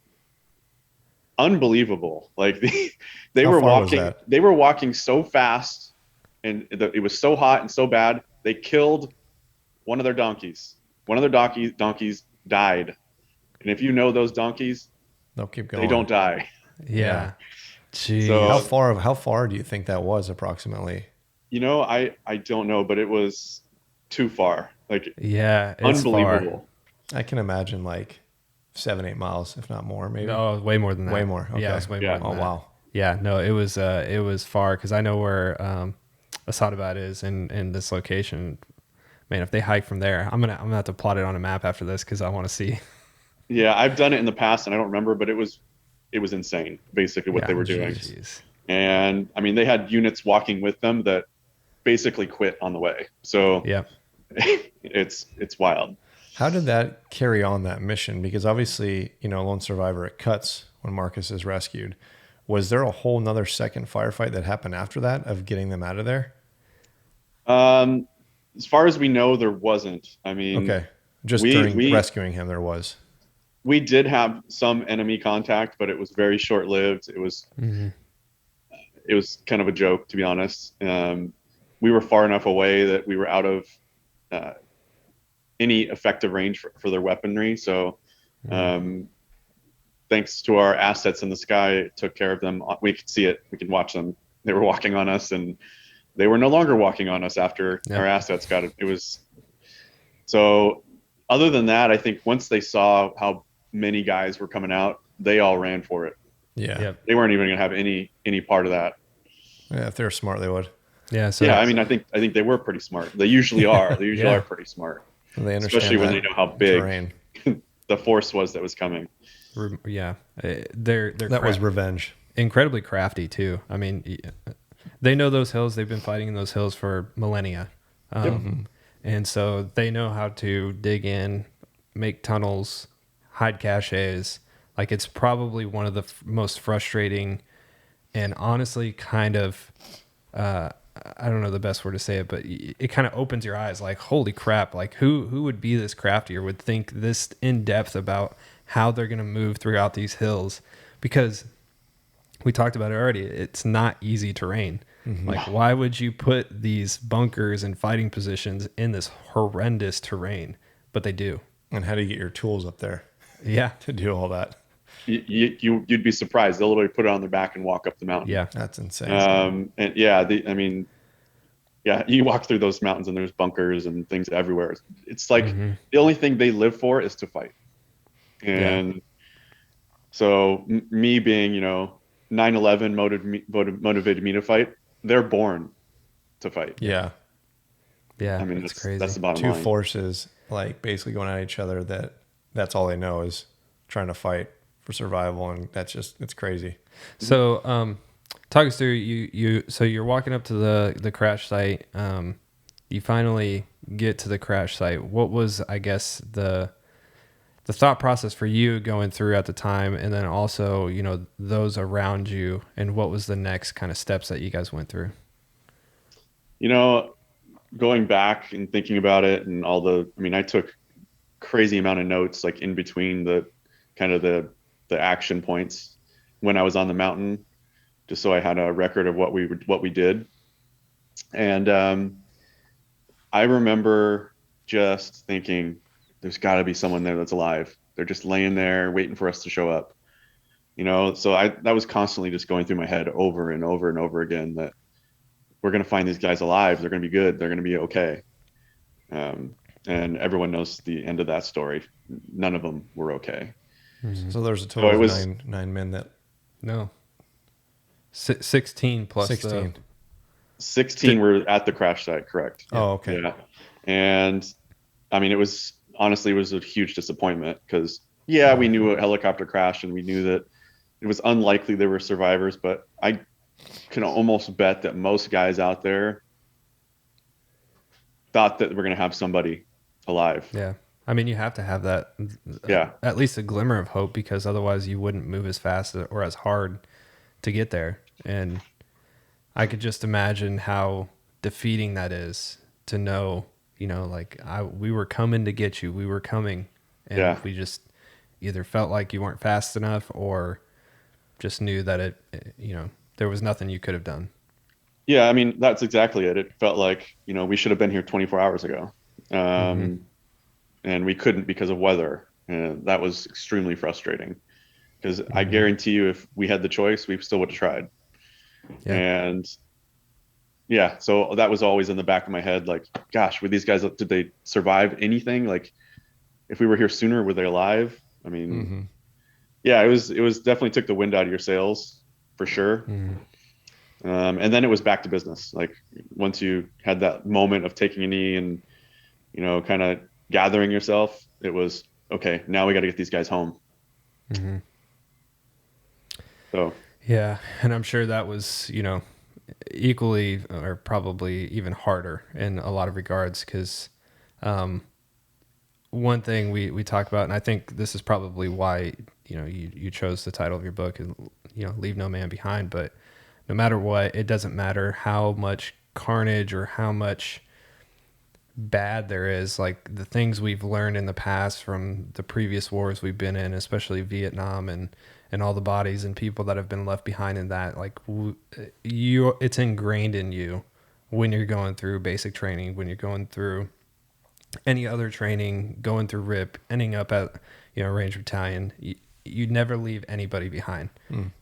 Speaker 1: Unbelievable. Like they
Speaker 2: How
Speaker 1: were
Speaker 2: far was
Speaker 1: walking,
Speaker 2: that?
Speaker 1: they were walking so fast, and it was so hot and so bad. They killed one of their donkeys. One of their donkeys died. And if you know those donkeys,
Speaker 2: They'll keep
Speaker 1: they
Speaker 2: going.
Speaker 1: don't die.
Speaker 3: Yeah.
Speaker 2: How
Speaker 3: Jeez.
Speaker 1: So,
Speaker 2: far do you think that was approximately?
Speaker 1: I don't know, but it was too far. Like
Speaker 3: Yeah, it's far.
Speaker 1: unbelievable.
Speaker 2: I can imagine like 7, 8 miles, if not more, maybe.
Speaker 3: No, way more than that.
Speaker 2: Way more.
Speaker 3: Yeah,
Speaker 2: Okay.
Speaker 3: it's way more
Speaker 1: Yeah.
Speaker 3: than
Speaker 2: Oh
Speaker 3: that.
Speaker 2: wow.
Speaker 3: Yeah, no, it was far because I know where Asadabad is in this location. Man, if they hike from there, I'm gonna have to plot it on a map after this because I want to see.
Speaker 1: Yeah, I've done it in the past and I don't remember, but it was insane basically what
Speaker 3: Yeah,
Speaker 1: they were doing.
Speaker 2: Jeez.
Speaker 3: jeez.
Speaker 1: And I mean, they had units walking with them that basically quit on the way. So
Speaker 3: Yeah.
Speaker 1: it's wild.
Speaker 2: How did that carry on that mission? Because obviously, lone survivor, it cuts when Marcus is rescued. Was there a whole nother second firefight that happened after that of getting them out of there?
Speaker 1: Um, as far as we know, there wasn't. I mean,
Speaker 2: Okay. Just
Speaker 1: we
Speaker 2: during
Speaker 1: we
Speaker 2: rescuing him, there was.
Speaker 1: we did have some enemy contact, but it was very short lived.
Speaker 3: Hmm.
Speaker 1: It was kind of a joke, to be honest. We were far enough away that we were out of uh, any effective range for their weaponry. So, um, thanks to our assets in the sky, it took care of them. We could see it. We could watch them. They were walking on us, and they were no longer walking on us after
Speaker 3: Yeah.
Speaker 1: our assets got it. It was so. Other than that, I think once they saw how many guys were coming out, they all ran for it.
Speaker 2: Yeah.
Speaker 3: Yep.
Speaker 1: They weren't even going to have any part of that.
Speaker 2: Yeah. If they're smart, they would.
Speaker 3: Yeah. So
Speaker 1: Yeah, I mean, I think they were pretty smart. They usually are. They usually
Speaker 3: Yeah.
Speaker 1: are pretty smart,
Speaker 2: They understand
Speaker 1: especially when
Speaker 2: that
Speaker 1: they know how big
Speaker 2: terrain.
Speaker 1: the force was that was coming.
Speaker 3: yeah, they're
Speaker 2: That was revenge.
Speaker 3: incredibly crafty too. I mean, they know those hills. They've been fighting in those hills for millennia, and so they know how to dig in, make tunnels, hide caches. Like it's probably one of the most frustrating, and honestly, kind of. I don't know the best word to say it, but it kind of opens your eyes. Like, holy crap! Like, who would be this crafty or would think this in depth about how they're going to move throughout these hills? Because we talked about it already. It's not easy terrain. Like, why would you put these bunkers and fighting positions in this horrendous terrain? But they do.
Speaker 2: And how do you get your tools up there
Speaker 3: Yeah.
Speaker 2: to do all that?
Speaker 1: You'd be surprised. They'll literally put it on their back and walk up the mountain.
Speaker 3: Yeah.
Speaker 2: That's insane.
Speaker 1: And yeah, I mean, yeah, you walk through those mountains and there's bunkers and things everywhere. It's like the only thing they live for is to fight. And so me being, 9/11 motivated me to fight. They're born to fight.
Speaker 2: Yeah.
Speaker 3: Yeah.
Speaker 1: I mean,
Speaker 3: it's
Speaker 1: that's
Speaker 3: crazy.
Speaker 1: the bottom
Speaker 2: Two
Speaker 1: line.
Speaker 2: forces like basically going at each other that's all they know is trying to fight for survival, and it's crazy.
Speaker 3: So, talk us through so you're walking up to the crash site. You finally get to the crash site. What was, I guess, the thought process for you going through at the time, and then also, those around you, and what was the next kind of steps that you guys went through?
Speaker 1: Going back and thinking about it and I took crazy amount of notes like in between kind of the action points when I was on the mountain, just so I had a record of what we did. And I remember just thinking, there's got to be someone there that's alive. They're just laying there waiting for us to show up. So that was constantly just going through my head over and over and over again, that we're going to find these guys alive. They're going to be good. They're going to be okay. And everyone knows the end of that story. None of them were okay.
Speaker 2: So there's a total
Speaker 1: So
Speaker 2: of nine men that.
Speaker 3: No. 16 plus
Speaker 2: 16.
Speaker 1: 16 were at the crash site, correct?
Speaker 2: Oh, okay.
Speaker 1: Yeah. And I mean, it was a huge disappointment because, we knew a helicopter crashed and we knew that it was unlikely there were survivors, but I can almost bet that most guys out there thought that we're going to have somebody alive.
Speaker 3: Yeah. I mean, you have to have that, at least a glimmer of hope, because otherwise you wouldn't move as fast or as hard to get there. And I could just imagine how defeating that is to know, we were coming to get you. We were coming. And we just either felt like you weren't fast enough or just knew that there was nothing you could have done.
Speaker 1: Yeah. I mean, that's exactly it. It felt like, we should have been here 24 hours ago. And we couldn't because of weather. And that was extremely frustrating because I guarantee you, if we had the choice, we still would have tried. Yeah. And so that was always in the back of my head. Like, gosh, were these guys, did they survive anything? Like, if we were here sooner, were they alive? I mean, it was definitely took the wind out of your sails for sure. And then it was back to business. Like, once you had that moment of taking a knee and, kind of gathering yourself, it was, okay, now we got to get these guys home. So,
Speaker 3: yeah. And I'm sure that was, equally or probably even harder in a lot of regards. Cause, one thing we talk about, and I think this is probably why, you chose the title of your book, and, Leave No Man Behind, but no matter what, it doesn't matter how much carnage or how much bad there is, like the things we've learned in the past from the previous wars we've been in, especially Vietnam and all the bodies and people that have been left behind in that, like it's ingrained in you when you're going through basic training, when you're going through any other training, going through RIP, ending up at, Ranger Battalion. You never leave anybody behind.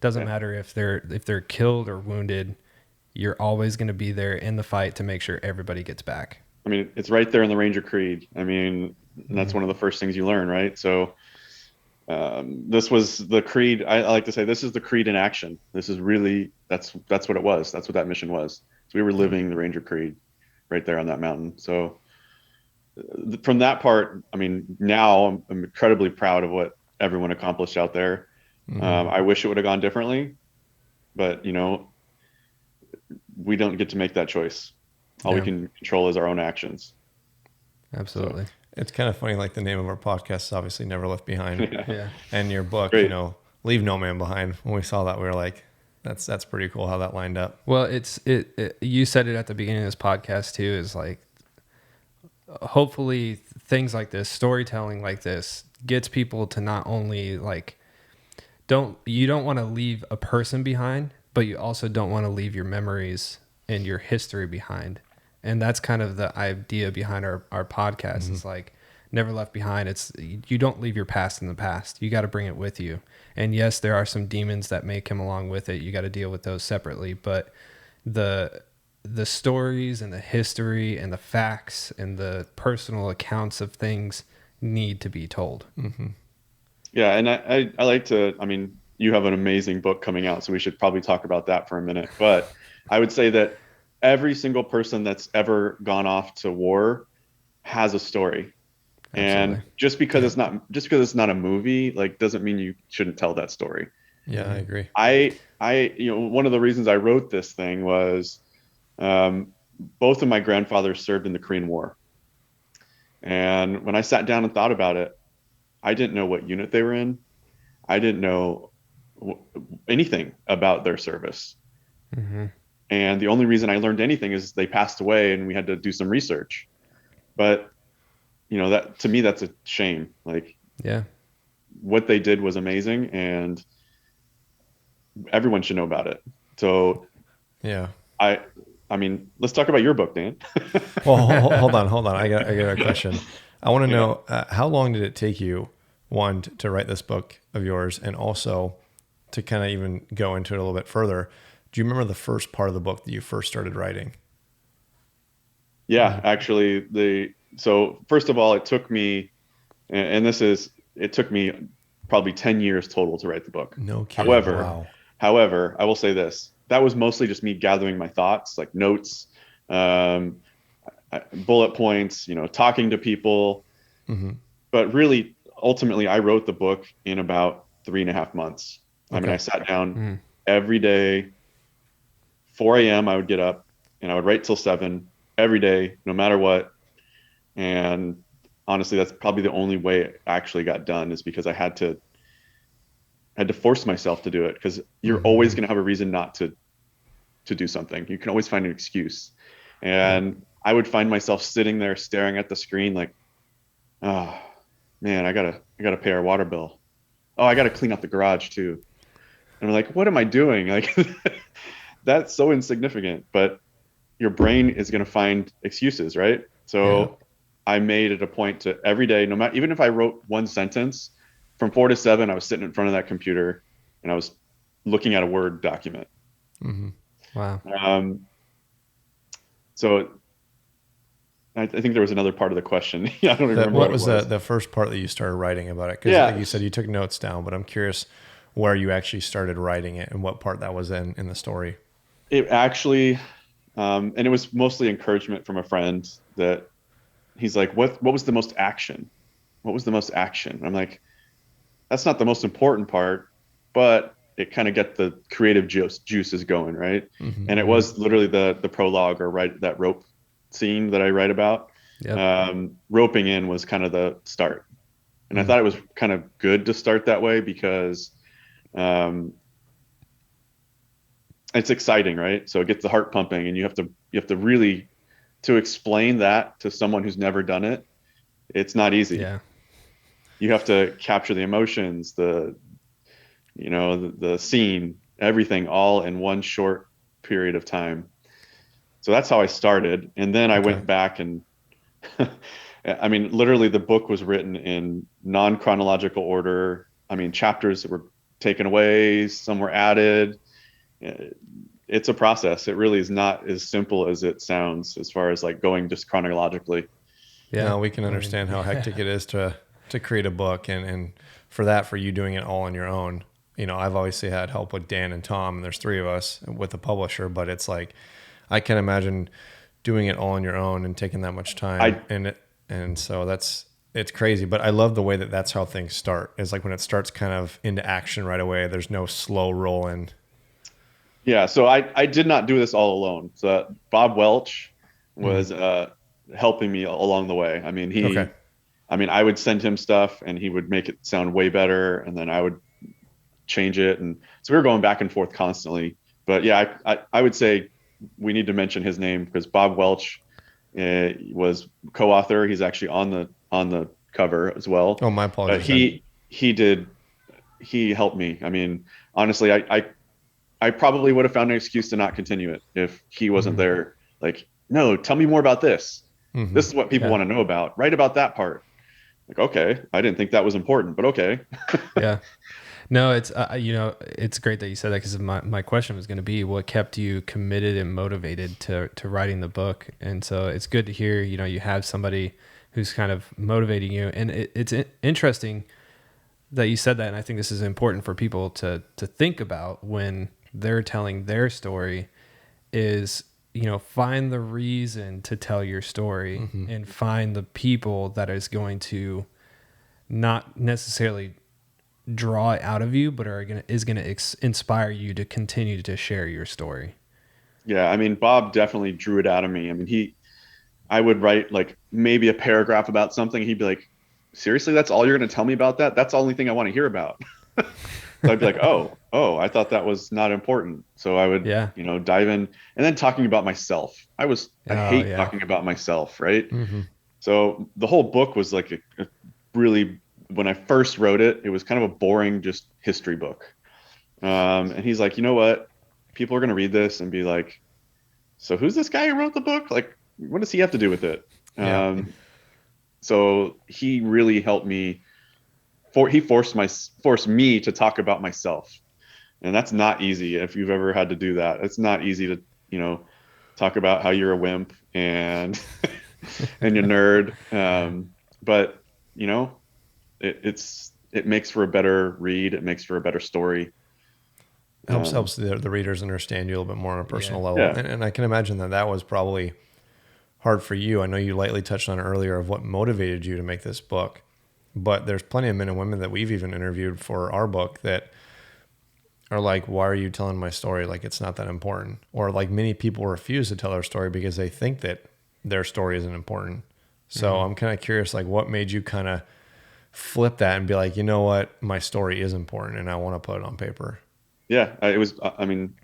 Speaker 3: Doesn't matter if they're killed or wounded. You're always going to be there in the fight to make sure everybody gets back.
Speaker 1: I mean, it's right there in the Ranger Creed. I mean, that's one of the first things you learn, right? So this was the creed. I like to say this is the creed in action. This is really, that's what it was. That's what that mission was. So we were living the Ranger Creed right there on that mountain. So from that part, I mean, now I'm incredibly proud of what everyone accomplished out there. I wish it would have gone differently, but we don't get to make that choice. All we can control is our own actions.
Speaker 3: Absolutely.
Speaker 2: So, it's kind of funny, like the name of our podcast is obviously Never Left Behind.
Speaker 3: Yeah.
Speaker 2: And your book, Leave No Man Behind. When we saw that, we were like, that's pretty cool how that lined up.
Speaker 3: Well, you said it at the beginning of this podcast too, is like, hopefully things like this, storytelling like this, gets people to not only like, you don't want to leave a person behind, but you also don't want to leave your memories and your history behind. And that's kind of the idea behind our podcast. Is like Never Left Behind. It's, you don't leave your past in the past. You got to bring it with you. And yes, there are some demons that may come along with it. You got to deal with those separately, but the stories and the history and the facts and the personal accounts of things need to be told.
Speaker 1: Yeah. And I like to, I mean, you have an amazing book coming out, so we should probably talk about that for a minute. But I would say that every single person that's ever gone off to war has a story. Absolutely. And just because it's not a movie, like, doesn't mean you shouldn't tell that story.
Speaker 2: Yeah, I agree.
Speaker 1: I one of the reasons I wrote this thing was, both of my grandfathers served in the Korean War. And when I sat down and thought about it, I didn't know what unit they were in. I didn't know anything about their service. And the only reason I learned anything is they passed away and we had to do some research. But that, to me, that's a shame. Like,
Speaker 3: yeah,
Speaker 1: what they did was amazing, and everyone should know about it. So
Speaker 2: Yeah.
Speaker 1: I, I mean, let's talk about your book, Dan.
Speaker 2: Well, hold on. I got a question. I want to
Speaker 1: Yeah.
Speaker 2: know how long did it take you, one, to write this book of yours, and also to kind of even go into it a little bit further. Do you remember the first part of the book that you first started writing?
Speaker 1: Yeah, actually, so first of all, it took me, and it took me probably 10 years total to write the book.
Speaker 2: No kidding.
Speaker 1: However,
Speaker 2: Wow.
Speaker 1: however, I will say this, that was mostly just me gathering my thoughts, like notes, um, bullet points, talking to people.
Speaker 2: Hmm.
Speaker 1: But really, ultimately, I wrote the book in about 3.5 months. I mean, I
Speaker 2: Okay.
Speaker 1: sat down
Speaker 3: Mm.
Speaker 1: every day, 4 a.m. I would get up and I would write till 7 every day, no matter what. And honestly, that's probably the only way it actually got done, is because I had to force myself to do it, because you're always
Speaker 2: Hmm.
Speaker 1: going to have a reason not to do something. You can always find an excuse.
Speaker 2: Yep.
Speaker 1: And I would find myself sitting there staring at the screen like, oh man, I gotta pay our water bill. Oh, I gotta clean up the garage too. And I'm like, what am I doing? Like, that's so insignificant, but your brain is going to find excuses, right?
Speaker 2: Yeah.
Speaker 1: So I made it a point to every day, no matter, even if I wrote one sentence, from 4 to 7, I was sitting in front of that computer and I was looking at a Word document.
Speaker 2: Hmm.
Speaker 3: Wow.
Speaker 1: Um, so I think there was another part of the question. Yeah, I don't even remember
Speaker 2: What
Speaker 1: what it
Speaker 2: was
Speaker 1: was.
Speaker 2: the first part that you started writing about it? Because like
Speaker 1: Yeah,
Speaker 2: you said, you took notes down, but I'm curious where you actually started writing it and what part that was in the story.
Speaker 1: it actually, and it was mostly encouragement from a friend, that he's like, what was the most action? What was the most action? I'm like, that's not the most important part, but it kind of get the creative juices going, right?
Speaker 2: Hmm.
Speaker 1: And it
Speaker 3: Hmm.
Speaker 1: was literally the prologue, or right, that rope scene that I write about.
Speaker 3: Yep.
Speaker 1: Roping in was kind of the start, and I
Speaker 2: Mm.
Speaker 1: thought it was kind of good to start that way, because um, it's exciting, right? So it gets the heart pumping, and you have to really, to explain that to someone who's never done it. It's not easy.
Speaker 3: Yeah.
Speaker 1: You have to capture the emotions, the scene, everything, all in one short period of time. So that's how I started. And then I
Speaker 2: Okay.
Speaker 1: went back and I mean, literally the book was written in non-chronological order. I mean, chapters that were taken away, some were added. It's a process. It really is not as simple as it sounds, as far as like going just chronologically.
Speaker 3: Yeah.
Speaker 2: No, we can
Speaker 3: I mean,
Speaker 2: understand how hectic it is to create a book, and for you doing it all on your own. I've obviously had help with Dan and Tom, and there's three of us with the publisher, but it's like I can imagine doing it all on your own and taking that much time,
Speaker 1: I
Speaker 2: and so it's crazy. But I love the way that that's how things start. It's like when it starts kind of into action right away. There's no slow roll in.
Speaker 1: Yeah, so I did not do this all alone. So Bob Welch
Speaker 2: Mhm.
Speaker 1: was helping me along the way. I mean,
Speaker 2: Okay.
Speaker 1: I would send him stuff and he would make it sound way better, and then I would change it, and so we were going back and forth constantly. But yeah, I would say we need to mention his name, because Bob Welch was co-author. He's actually on the cover as well.
Speaker 2: Oh, my
Speaker 1: But
Speaker 2: apologies then.
Speaker 1: he helped me. I mean, honestly, I probably would have found an excuse to not continue it if he wasn't
Speaker 2: Hmm.
Speaker 1: there. Like, no, tell me more about this.
Speaker 2: Hmm.
Speaker 1: This is what people
Speaker 3: yeah.
Speaker 1: want to know about. Write about that part. Like, okay, I didn't think that was important, but okay.
Speaker 3: Yeah. No, it's great that you said that, because my question was going to be what kept you committed and motivated to writing the book. And so it's good to hear, you have somebody who's kind of motivating you. And it's interesting that you said that. And I think this is important for people to think about when they're telling their story is, find the reason to tell your story,
Speaker 2: Hmm.
Speaker 3: and find the people that is going to not necessarily draw it out of you, but is gonna inspire you to continue to share your story.
Speaker 1: Yeah, I mean, Bob definitely drew it out of me. I mean, I would write like maybe a paragraph about something. He'd be like, seriously, that's all you're going to tell me about that? That's the only thing I want to hear about. So I'd be like, oh, I thought that was not important. So I would,
Speaker 3: Yeah.
Speaker 1: dive in, and then talking about myself. I
Speaker 3: Oh
Speaker 1: hate
Speaker 3: yeah.
Speaker 1: talking about myself, right?
Speaker 2: Hmm.
Speaker 1: So the whole book was like a really when I first wrote it, it was kind of a boring, just history book. And he's like, you know what? People are going to read this and be like, so who's this guy who wrote the book? Like, what does he have to do with it?
Speaker 2: Yeah.
Speaker 1: So he really helped me. He forced me to talk about myself, and that's not easy. If you've ever had to do that, it's not easy to, talk about how you're a wimp and and you're nerd. But it makes for a better read. It makes for a better story.
Speaker 2: Helps the readers understand you a little bit more on a personal level.
Speaker 1: Yeah.
Speaker 2: And I can imagine that was probably hard for you. I know you lightly touched on it earlier of what motivated you to make this book, but there's plenty of men and women that we've even interviewed for our book that are like, why are you telling my story? Like, it's not that important. Or like many people refuse to tell their story because they think that their story isn't important. So I'm kind of curious, like what made you kind of flip that and be like, you know what, my story is important and I want to put it on paper.
Speaker 1: Yeah, it was, I mean,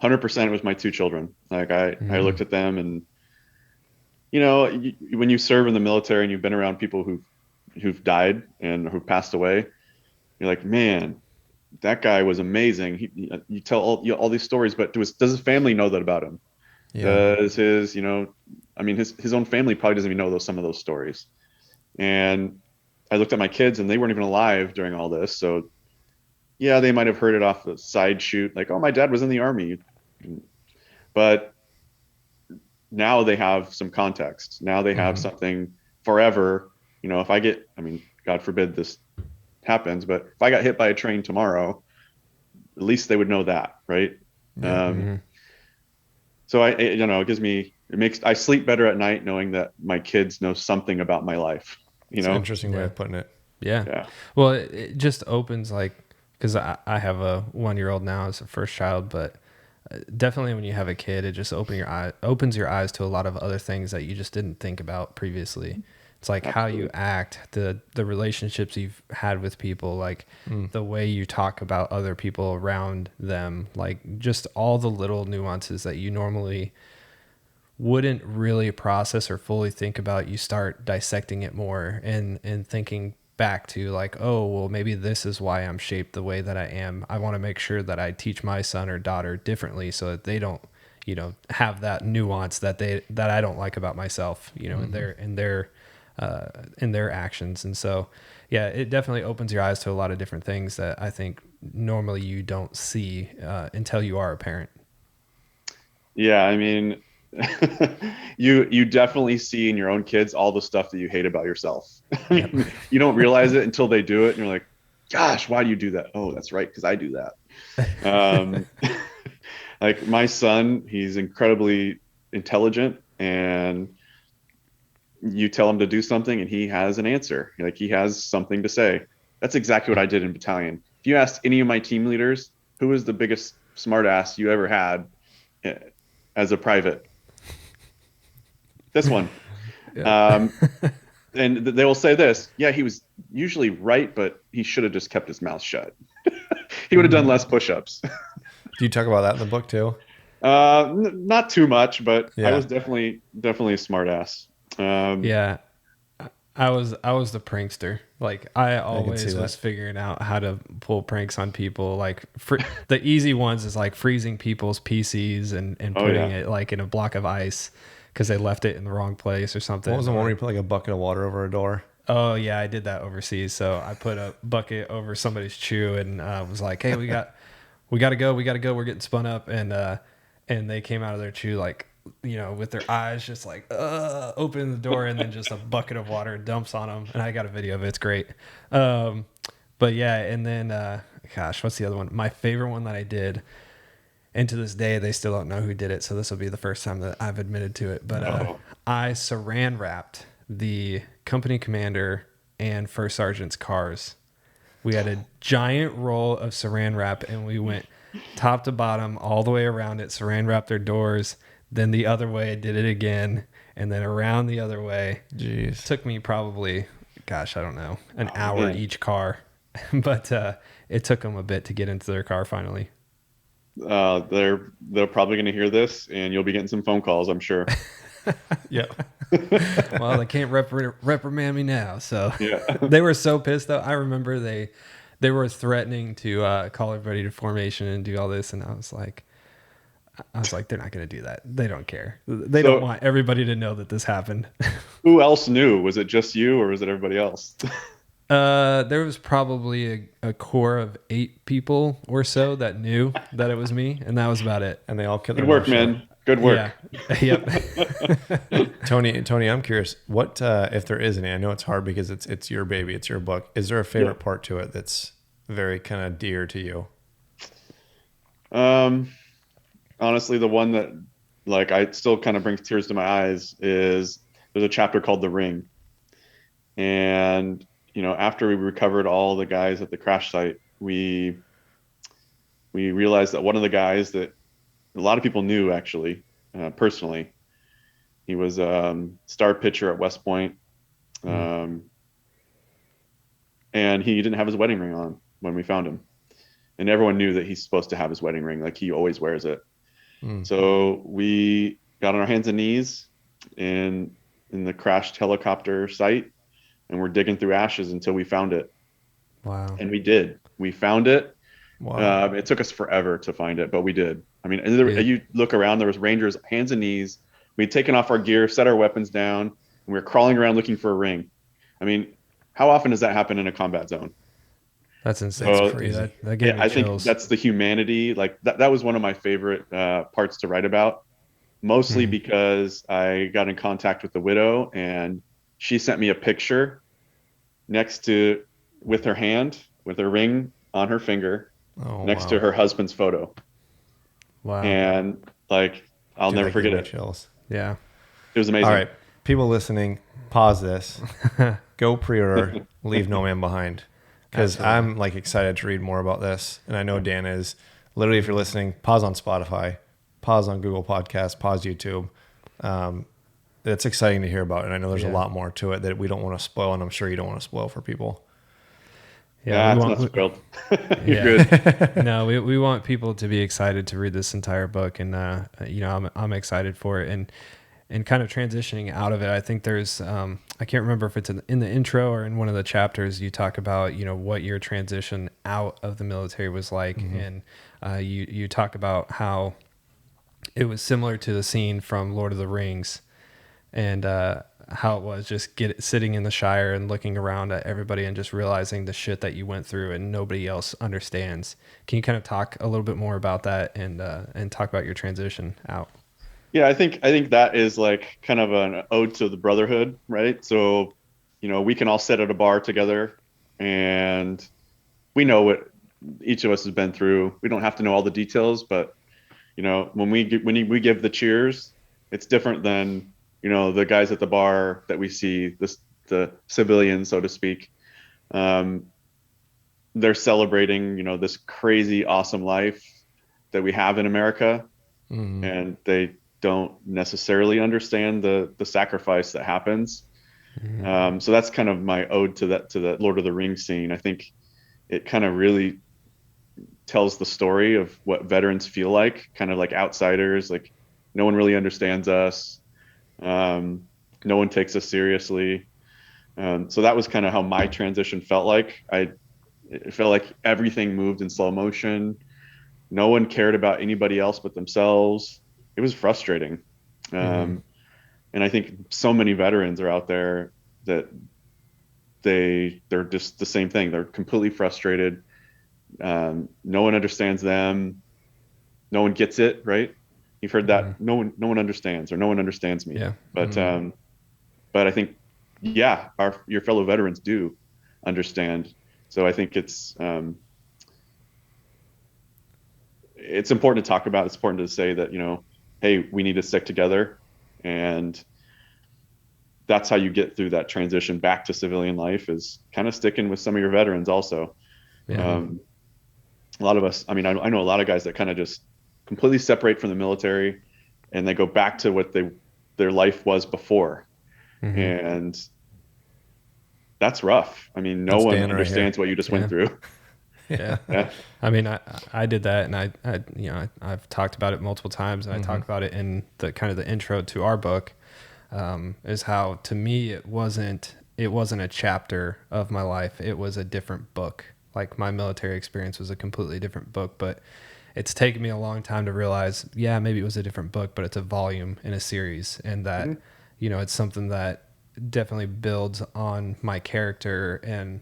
Speaker 1: 100% it was my two children. Like I looked at them and, when you serve in the military and you've been around people who've died and who've passed away, you're like, man, that guy was amazing. You tell all these stories, but does his family know that about him?
Speaker 2: Yeah.
Speaker 1: Does his, his own family probably doesn't even know some of those stories. And I looked at my kids and they weren't even alive during all this. So yeah, they might have heard it off the side shoot, like, oh, my dad was in the Army. But now they have some context. Now they have something forever. God forbid this happens, but if I got hit by a train tomorrow, at least they would know that, right?
Speaker 2: Yeah.
Speaker 1: So I sleep better at night knowing that my kids know something about my life.
Speaker 2: It's an interesting way of putting it.
Speaker 3: Yeah. Well, it just opens because I have a 1-year-old now as a first child, but definitely when you have a kid, it just opens your eyes to a lot of other things that you just didn't think about previously. It's like Absolutely. How you act, the relationships you've had with people, like the way you talk about other people around them, like just all the little nuances that you normally wouldn't really process or fully think about. You start dissecting it more and thinking back to like, oh, well, maybe this is why I'm shaped the way that I am. I want to make sure that I teach my son or daughter differently so that they don't, have that nuance that I don't like about myself, in their actions. And so, yeah, it definitely opens your eyes to a lot of different things that I think normally you don't see until you are a parent.
Speaker 1: Yeah. I mean, you definitely see in your own kids all the stuff that you hate about yourself. You don't realize it until they do it and you're like, gosh, why do you do that? Oh, that's right, because I do that. Like my son, he's incredibly intelligent, and you tell him to do something and he has an answer. Like he has something to say. That's exactly what I did in battalion. If you asked any of my team leaders who was the biggest smartass you ever had as a private, this one. Yeah. And they will say this, yeah, he was usually right, but he should have just kept his mouth shut. He would have done less push-ups.
Speaker 2: Do you talk about that in the book too?
Speaker 1: Not too much, but
Speaker 2: yeah.
Speaker 1: I was definitely a smart ass.
Speaker 3: Yeah. I was the prankster. Like I always was figuring out how to pull pranks on people. Like the easy ones is like freezing people's PCs and putting it like in a block of ice because they left it in the wrong place or something.
Speaker 2: What was the one where you put like a bucket of water over a door?
Speaker 3: Oh yeah, I did that overseas. So I put a bucket over somebody's chew and was like, "Hey, we gotta go. We're getting spun up." And they came out of their chew like, with their eyes just like open the door and then just a bucket of water dumps on them. And I got a video of it. It's great. But yeah, and then gosh, what's the other one? My favorite one that I did. And to this day, they still don't know who did it. So this will be the first time that I've admitted to it. But I saran wrapped the company commander and first sergeant's cars. We had a giant roll of saran wrap and we went top to bottom all the way around it, saran wrapped their doors, then the other way, did it again, and then around the other way.
Speaker 2: Jeez.
Speaker 3: It took me probably, I don't know, an hour each car. But it took them a bit to get into their car finally.
Speaker 1: They're probably going to hear this and you'll be getting some phone calls, I'm sure.
Speaker 2: Yeah.
Speaker 3: Well, they can't reprimand me now. So
Speaker 1: Yeah.
Speaker 3: they were so pissed though. I remember they were threatening to call everybody to formation and do all this, and I was like, they're not going to do that. They don't care. They don't
Speaker 1: So
Speaker 3: want everybody to know that this happened.
Speaker 1: who else knew? Was it just you or was it everybody else?
Speaker 3: There was probably a core of 8 people or so that knew that it was me, and that was about it.
Speaker 2: And they all kept
Speaker 1: Good
Speaker 2: their
Speaker 1: work,
Speaker 2: mouth shut.
Speaker 1: man. Good work.
Speaker 3: Yeah. Yep.
Speaker 2: Tony, I'm curious. What if there is any? I know it's hard because it's your baby, it's your book. Is there a favorite part to it that's very kind of dear to you?
Speaker 1: Honestly, the one that like I still kind of brings tears to my eyes is there's a chapter called The Ring. And, after we recovered all the guys at the crash site, we realized that one of the guys that a lot of people knew actually, personally, he was star pitcher at West Point. And he didn't have his wedding ring on when we found him. And everyone knew that he's supposed to have his wedding ring. Like he always wears it. So we got on our hands and knees in the crashed helicopter site, and we're digging through ashes until we found it.
Speaker 3: Wow.
Speaker 1: And we did. We found it.
Speaker 2: Wow.
Speaker 1: It took us forever to find it, but we did. I mean, you look around, there was Rangers, hands and knees. We'd taken off our gear, set our weapons down, and we were crawling around looking for a ring. I mean, how often does that happen in a combat zone?
Speaker 3: That's insane.
Speaker 2: That's crazy.
Speaker 3: That gave me
Speaker 1: I
Speaker 3: chills.
Speaker 1: think that's the humanity. Like that was one of my favorite parts to write about, mostly because I got in contact with the widow and she sent me a picture with her hand, with her ring on her finger, next to her husband's photo.
Speaker 3: Wow.
Speaker 1: And like, I'll never forget it.
Speaker 2: Chills.
Speaker 3: Yeah.
Speaker 1: It was amazing.
Speaker 2: All right. People listening, pause this. Go pre-order Leave No Man Behind. Because I'm like excited to read more about this. And I know Dan is. Literally, if you're listening, pause on Spotify, pause on Google Podcasts, pause YouTube. It's exciting to hear about. And I know there's a lot more to it that we don't want to spoil. And I'm sure you don't want to spoil for people.
Speaker 1: Yeah, it's not spoiled. You're good.
Speaker 3: No, we want people to be excited to read this entire book. And, I'm excited for it. And kind of transitioning out of it, I think there's, I can't remember if it's in the intro or in one of the chapters, you talk about, what your transition out of the military was like. And you talk about how it was similar to the scene from Lord of the Rings and how it was just sitting in the Shire and looking around at everybody and just realizing the shit that you went through and nobody else understands. Can you kind of talk a little bit more about that and talk about your transition out?
Speaker 1: Yeah, I think that is like kind of an ode to the brotherhood, right? So, we can all sit at a bar together and we know what each of us has been through. We don't have to know all the details, but when we give the cheers, it's different than, the guys at the bar that we see, the civilians, so to speak. They're celebrating, this crazy, awesome life that we have in America. And they don't necessarily understand the sacrifice that happens. So that's kind of my ode to that Lord of the Rings scene. I think it kind of really tells the story of what veterans feel like, kind of like outsiders, like no one really understands us. No one takes us seriously. So that was kind of how my transition felt like. It felt like everything moved in slow motion. No one cared about anybody else but themselves. It was frustrating. And I think so many veterans are out there that they're just the same thing. They're completely frustrated. No one understands them. No one gets it, right? You've heard that. No one understands, or no one understands me.
Speaker 3: Yeah.
Speaker 1: But I think, your fellow veterans do understand. So I think it's important to talk about. It's important to say that, hey, we need to stick together. And that's how you get through that transition back to civilian life, is kind of sticking with some of your veterans also.
Speaker 3: Yeah.
Speaker 1: A lot of us, I know a lot of guys that kind of just completely separate from the military and they go back to what their life was before. And that's rough. No one understands what you just went through.
Speaker 3: Yeah.
Speaker 1: Yeah.
Speaker 3: I mean, I did that, and I've talked about it multiple times, and I talk about it in the kind of the intro to our book, is how, to me, it wasn't a chapter of my life. It was a different book. Like, my military experience was a completely different book, but it's taken me a long time to realize, yeah, maybe it was a different book, but it's a volume in a series, and that, it's something that definitely builds on my character, and,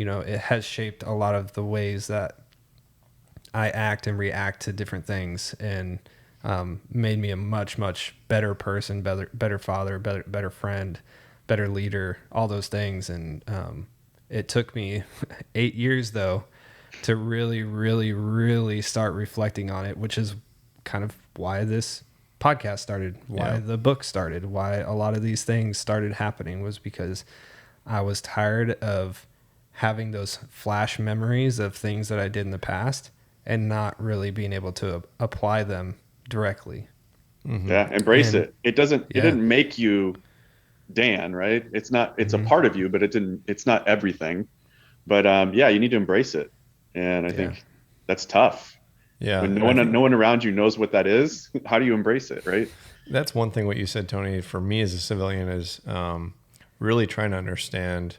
Speaker 3: it has shaped a lot of the ways that I act and react to different things, and made me a much, much better person, better father, better friend, better leader, all those things. And it took me 8 years, though, to really, really, really start reflecting on it, which is kind of why this podcast started, why the book started, why a lot of these things started happening, was because I was tired of having those flash memories of things that I did in the past and not really being able to apply them directly.
Speaker 1: Yeah. Embrace it. It didn't make you Dan, right? It's a part of you, but it's not everything. But yeah, you need to embrace it. And I think that's tough.
Speaker 2: Yeah.
Speaker 1: When no one around you knows what that is, how do you embrace it, right?
Speaker 2: That's one thing what you said, Tony, for me as a civilian is really trying to understand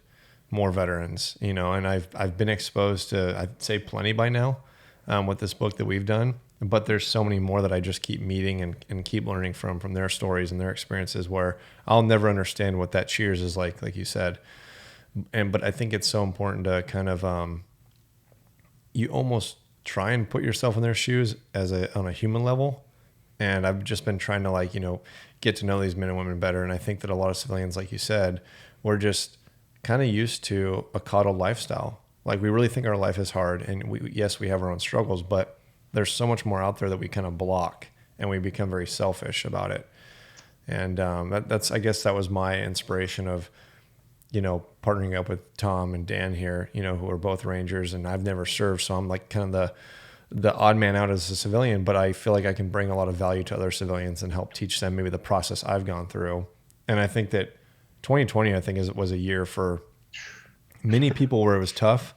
Speaker 2: more veterans, and I've been exposed to, I'd say, plenty by now with this book that we've done, but there's so many more that I just keep meeting and keep learning from their stories and their experiences, where I'll never understand what that cheers is like you said. But I think it's so important to kind of, you almost try and put yourself in their shoes on a human level. And I've just been trying to get to know these men and women better. And I think that a lot of civilians, like you said, we're just kind of used to a coddled lifestyle. Like, we really think our life is hard, and we have our own struggles, but there's so much more out there that we kind of block, and we become very selfish about it. And I guess that was my inspiration of, partnering up with Tom and Dan here, who are both Rangers, and I've never served. So I'm like kind of the odd man out as a civilian, but I feel like I can bring a lot of value to other civilians and help teach them maybe the process I've gone through. And I think that 2020, was a year for many people where it was tough,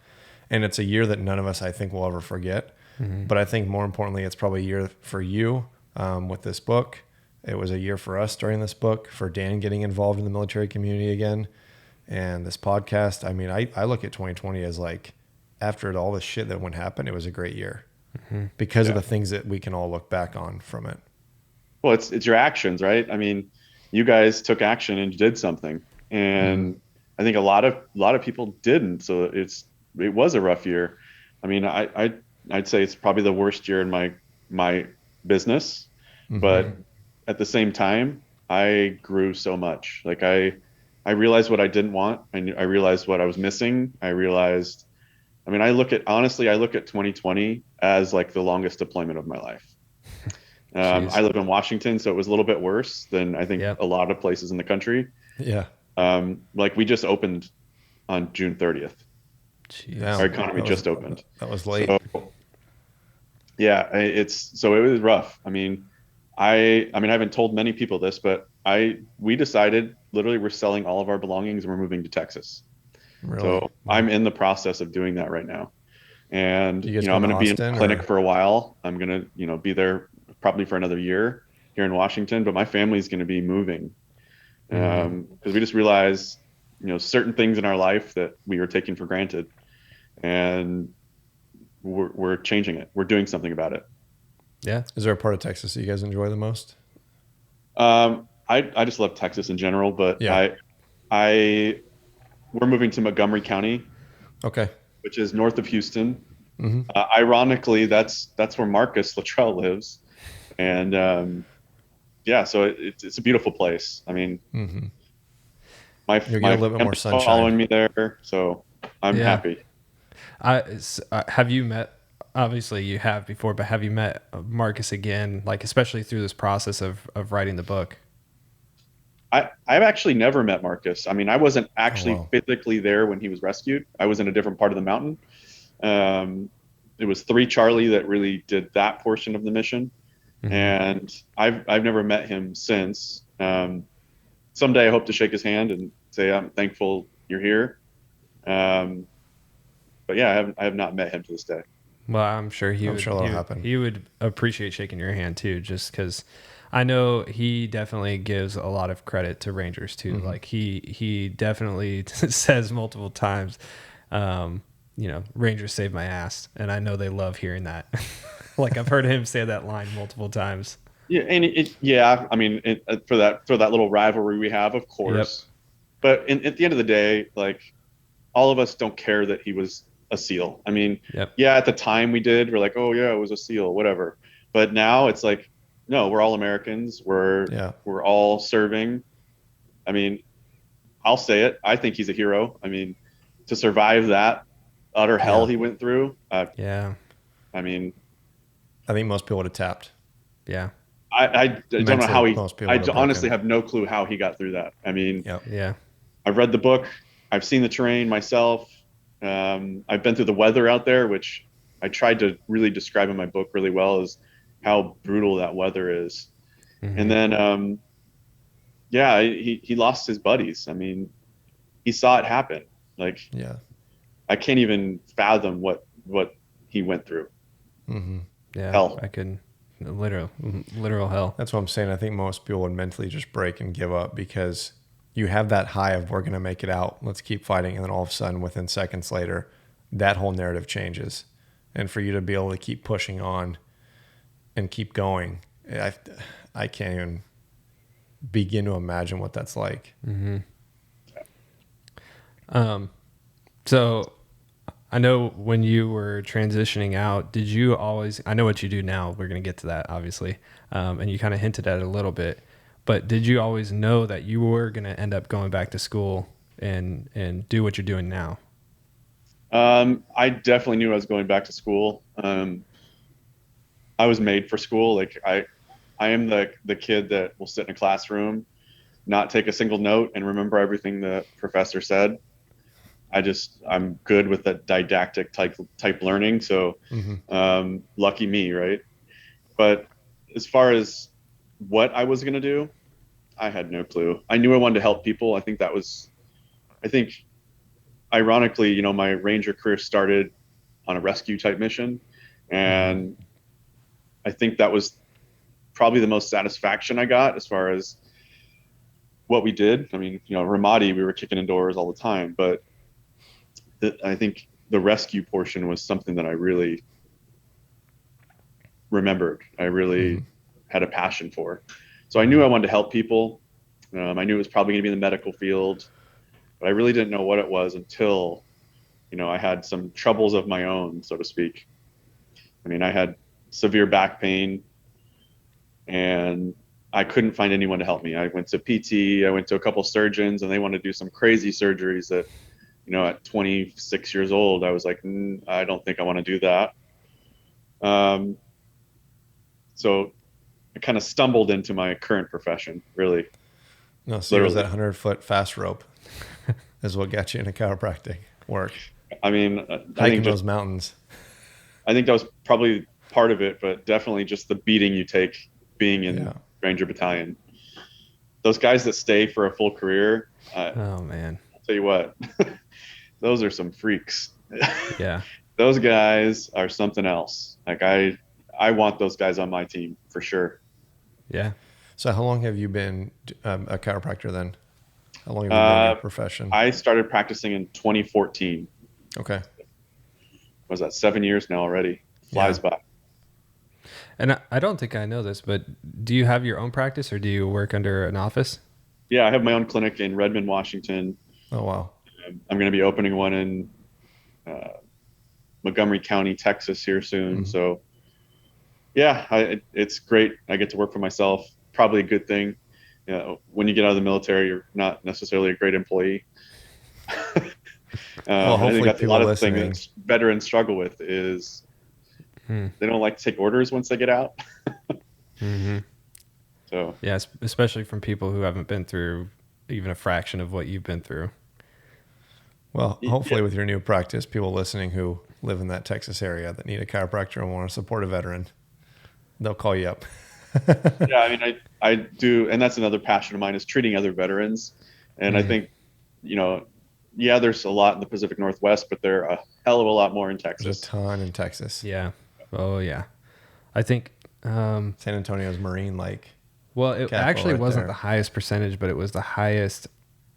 Speaker 2: and it's a year that none of us, I think, will ever forget. But I think more importantly, it's probably a year for you with this book. It was a year for us during this book, for Dan getting involved in the military community again, and this podcast. I mean, I look at 2020 as like, after all this shit that went happen, it was a great year because of the things that we can all look back on from it.
Speaker 1: Well, it's your actions, right? I mean, you guys took action and did something, and I think a lot of people didn't. So it was a rough year. I mean, I'd say it's probably the worst year in my business, but at the same time, I grew so much. Like, I realized what I didn't want. I realized what I was missing. I look at 2020 as like the longest deployment of my life. I live in Washington, so it was a little bit worse than I think a lot of places in the country.
Speaker 2: Yeah.
Speaker 1: Like, we just opened on June 30th. Our economy just opened.
Speaker 2: That was late.
Speaker 1: So, yeah, it was rough. I mean, I haven't told many people this, but we decided, literally, we're selling all of our belongings and we're moving to Texas.
Speaker 2: Really?
Speaker 1: So I'm in the process of doing that right now. And, I'm going to be in
Speaker 2: Austin,
Speaker 1: clinic for a while. I'm going to, be there probably for another year here in Washington, but my family's going to be moving. Because we just realized, certain things in our life that we were taking for granted, and we're changing it. We're doing something about it.
Speaker 2: Yeah. Is there a part of Texas that you guys enjoy the most?
Speaker 1: I just love Texas in general, but we're moving to Montgomery County.
Speaker 2: Okay.
Speaker 1: Which is north of Houston. Ironically, that's where Marcus Luttrell lives. And so it's a beautiful place. I mean, my family's following me there, so I'm happy.
Speaker 3: Have you met, obviously you have before, but have you met Marcus again, like especially through this process of writing the book?
Speaker 1: I've actually never met Marcus. I mean, I wasn't actually physically there when he was rescued. I was in a different part of the mountain. It was 3 Charlie that really did that portion of the mission. And I've never met him since. Someday I hope to shake his hand and say, I'm thankful you're here. But but yeah, I have not met him to this day.
Speaker 3: Well, I'm sure
Speaker 2: I'm sure that'll happen.
Speaker 3: he would appreciate shaking your hand too, just because I know he definitely gives a lot of credit to Rangers too. Like he definitely says multiple times, Rangers saved my ass, and I know they love hearing that. Like I've heard him say that line multiple times.
Speaker 1: Yeah, and yeah, I mean, for that little rivalry we have, of
Speaker 3: Yep.
Speaker 1: course. But at the end of the day, like all of us don't care that he was a SEAL. I mean,
Speaker 3: Yep.
Speaker 1: yeah, at the time we did, we're like, oh yeah, it was a SEAL, whatever. But now it's like, no, we're all Americans. We're all serving. I mean, I'll say it. I think he's a hero. I mean, to survive that utter hell
Speaker 2: Yeah.
Speaker 1: he went through.
Speaker 3: Yeah.
Speaker 1: I mean,
Speaker 2: I think most people would have tapped.
Speaker 3: Yeah.
Speaker 1: I don't know how he.
Speaker 2: Most people
Speaker 1: I
Speaker 2: would have
Speaker 1: honestly
Speaker 2: broken.
Speaker 1: have no clue how he got through that. I mean,
Speaker 2: Yep.
Speaker 3: Yeah.
Speaker 1: I've read the book. I've seen the terrain myself. I've been through the weather out there, which I tried to really describe in my book really well, is how brutal that weather is. And then, yeah, he lost his buddies. I mean, he saw it happen. Like,
Speaker 2: Yeah.
Speaker 1: I can't even fathom what he went through.
Speaker 3: Yeah.
Speaker 1: Hell.
Speaker 3: I could literal hell.
Speaker 2: That's what I'm saying. I think most people would mentally just break and give up because you have that high of we're going to make it out. Let's keep fighting. And then all of a sudden, within seconds later, that whole narrative changes. And for you to be able to keep pushing on and keep going, I can't even begin to imagine what that's like.
Speaker 3: So I know when you were transitioning out, did you always, I know what you do now, we're going to get to that obviously. And you kind of hinted at it a little bit, but did you always know that you were going to end up going back to school and do what you're doing now?
Speaker 1: I definitely knew I was going back to school. I was made for school. Like I am the kid that will sit in a classroom, not take a single note and remember everything the professor said. I'm good with that didactic type learning. So, lucky me, right? But as far as what I was going to do, I had no clue. I knew I wanted to help people. I think ironically, my Ranger career started on a rescue type mission. And I think that was probably the most satisfaction I got as far as what we did. I mean, Ramadi, we were kicking in doors all the time, but I think the rescue portion was something that I really remembered. I really had a passion for. So I knew I wanted to help people. I knew it was probably going to be in the medical field, but I really didn't know what it was until, I had some troubles of my own, so to speak. I mean, I had severe back pain and I couldn't find anyone to help me. I went to PT, I went to a couple surgeons, and they wanted to do some crazy surgeries that, at 26 years old, I was like, I don't think I want to do that. So I kind of stumbled into my current profession, really.
Speaker 2: No, so it was that 100-foot fast rope is what got you into chiropractic work.
Speaker 1: I mean,
Speaker 2: hiking those mountains.
Speaker 1: I think that was probably part of it, but definitely just the beating you take being in Ranger Battalion. Those guys that stay for a full career.
Speaker 3: Oh man.
Speaker 1: I'll tell you what, those are some freaks.
Speaker 3: Yeah.
Speaker 1: Those guys are something else. Like I want those guys on my team for sure.
Speaker 3: Yeah.
Speaker 2: So how long have you been a chiropractor then? How long have you been in your profession?
Speaker 1: I started practicing in 2014.
Speaker 2: Okay.
Speaker 1: Was that 7 years now already? Flies by.
Speaker 3: And I don't think I know this, but do you have your own practice or do you work under an office?
Speaker 1: Yeah, I have my own clinic in Redmond, Washington.
Speaker 2: Oh, wow.
Speaker 1: I'm going to be opening one in Montgomery County, Texas here soon. So yeah, it's great. I get to work for myself. Probably a good thing. When you get out of the military, you're not necessarily a great employee.
Speaker 2: Well, hopefully
Speaker 1: I think that's a lot of
Speaker 2: listening.
Speaker 1: things veterans struggle with is they don't like to take orders once they get out. So
Speaker 3: yeah, especially from people who haven't been through even a fraction of what you've been through.
Speaker 2: Well, hopefully with your new practice, people listening who live in that Texas area that need a chiropractor and want to support a veteran, they'll call you up.
Speaker 1: Yeah, I mean, I do, and that's another passion of mine is treating other veterans. And I think, Yeah, there's a lot in the Pacific Northwest, but there are a hell of a lot more in
Speaker 2: There's a
Speaker 1: Texas.
Speaker 2: ton in Texas.
Speaker 3: Yeah. Oh yeah. I think.
Speaker 2: San Antonio's Marine
Speaker 3: Well, it
Speaker 2: capital
Speaker 3: actually
Speaker 2: right
Speaker 3: wasn't
Speaker 2: there.
Speaker 3: the highest percentage, but it was the highest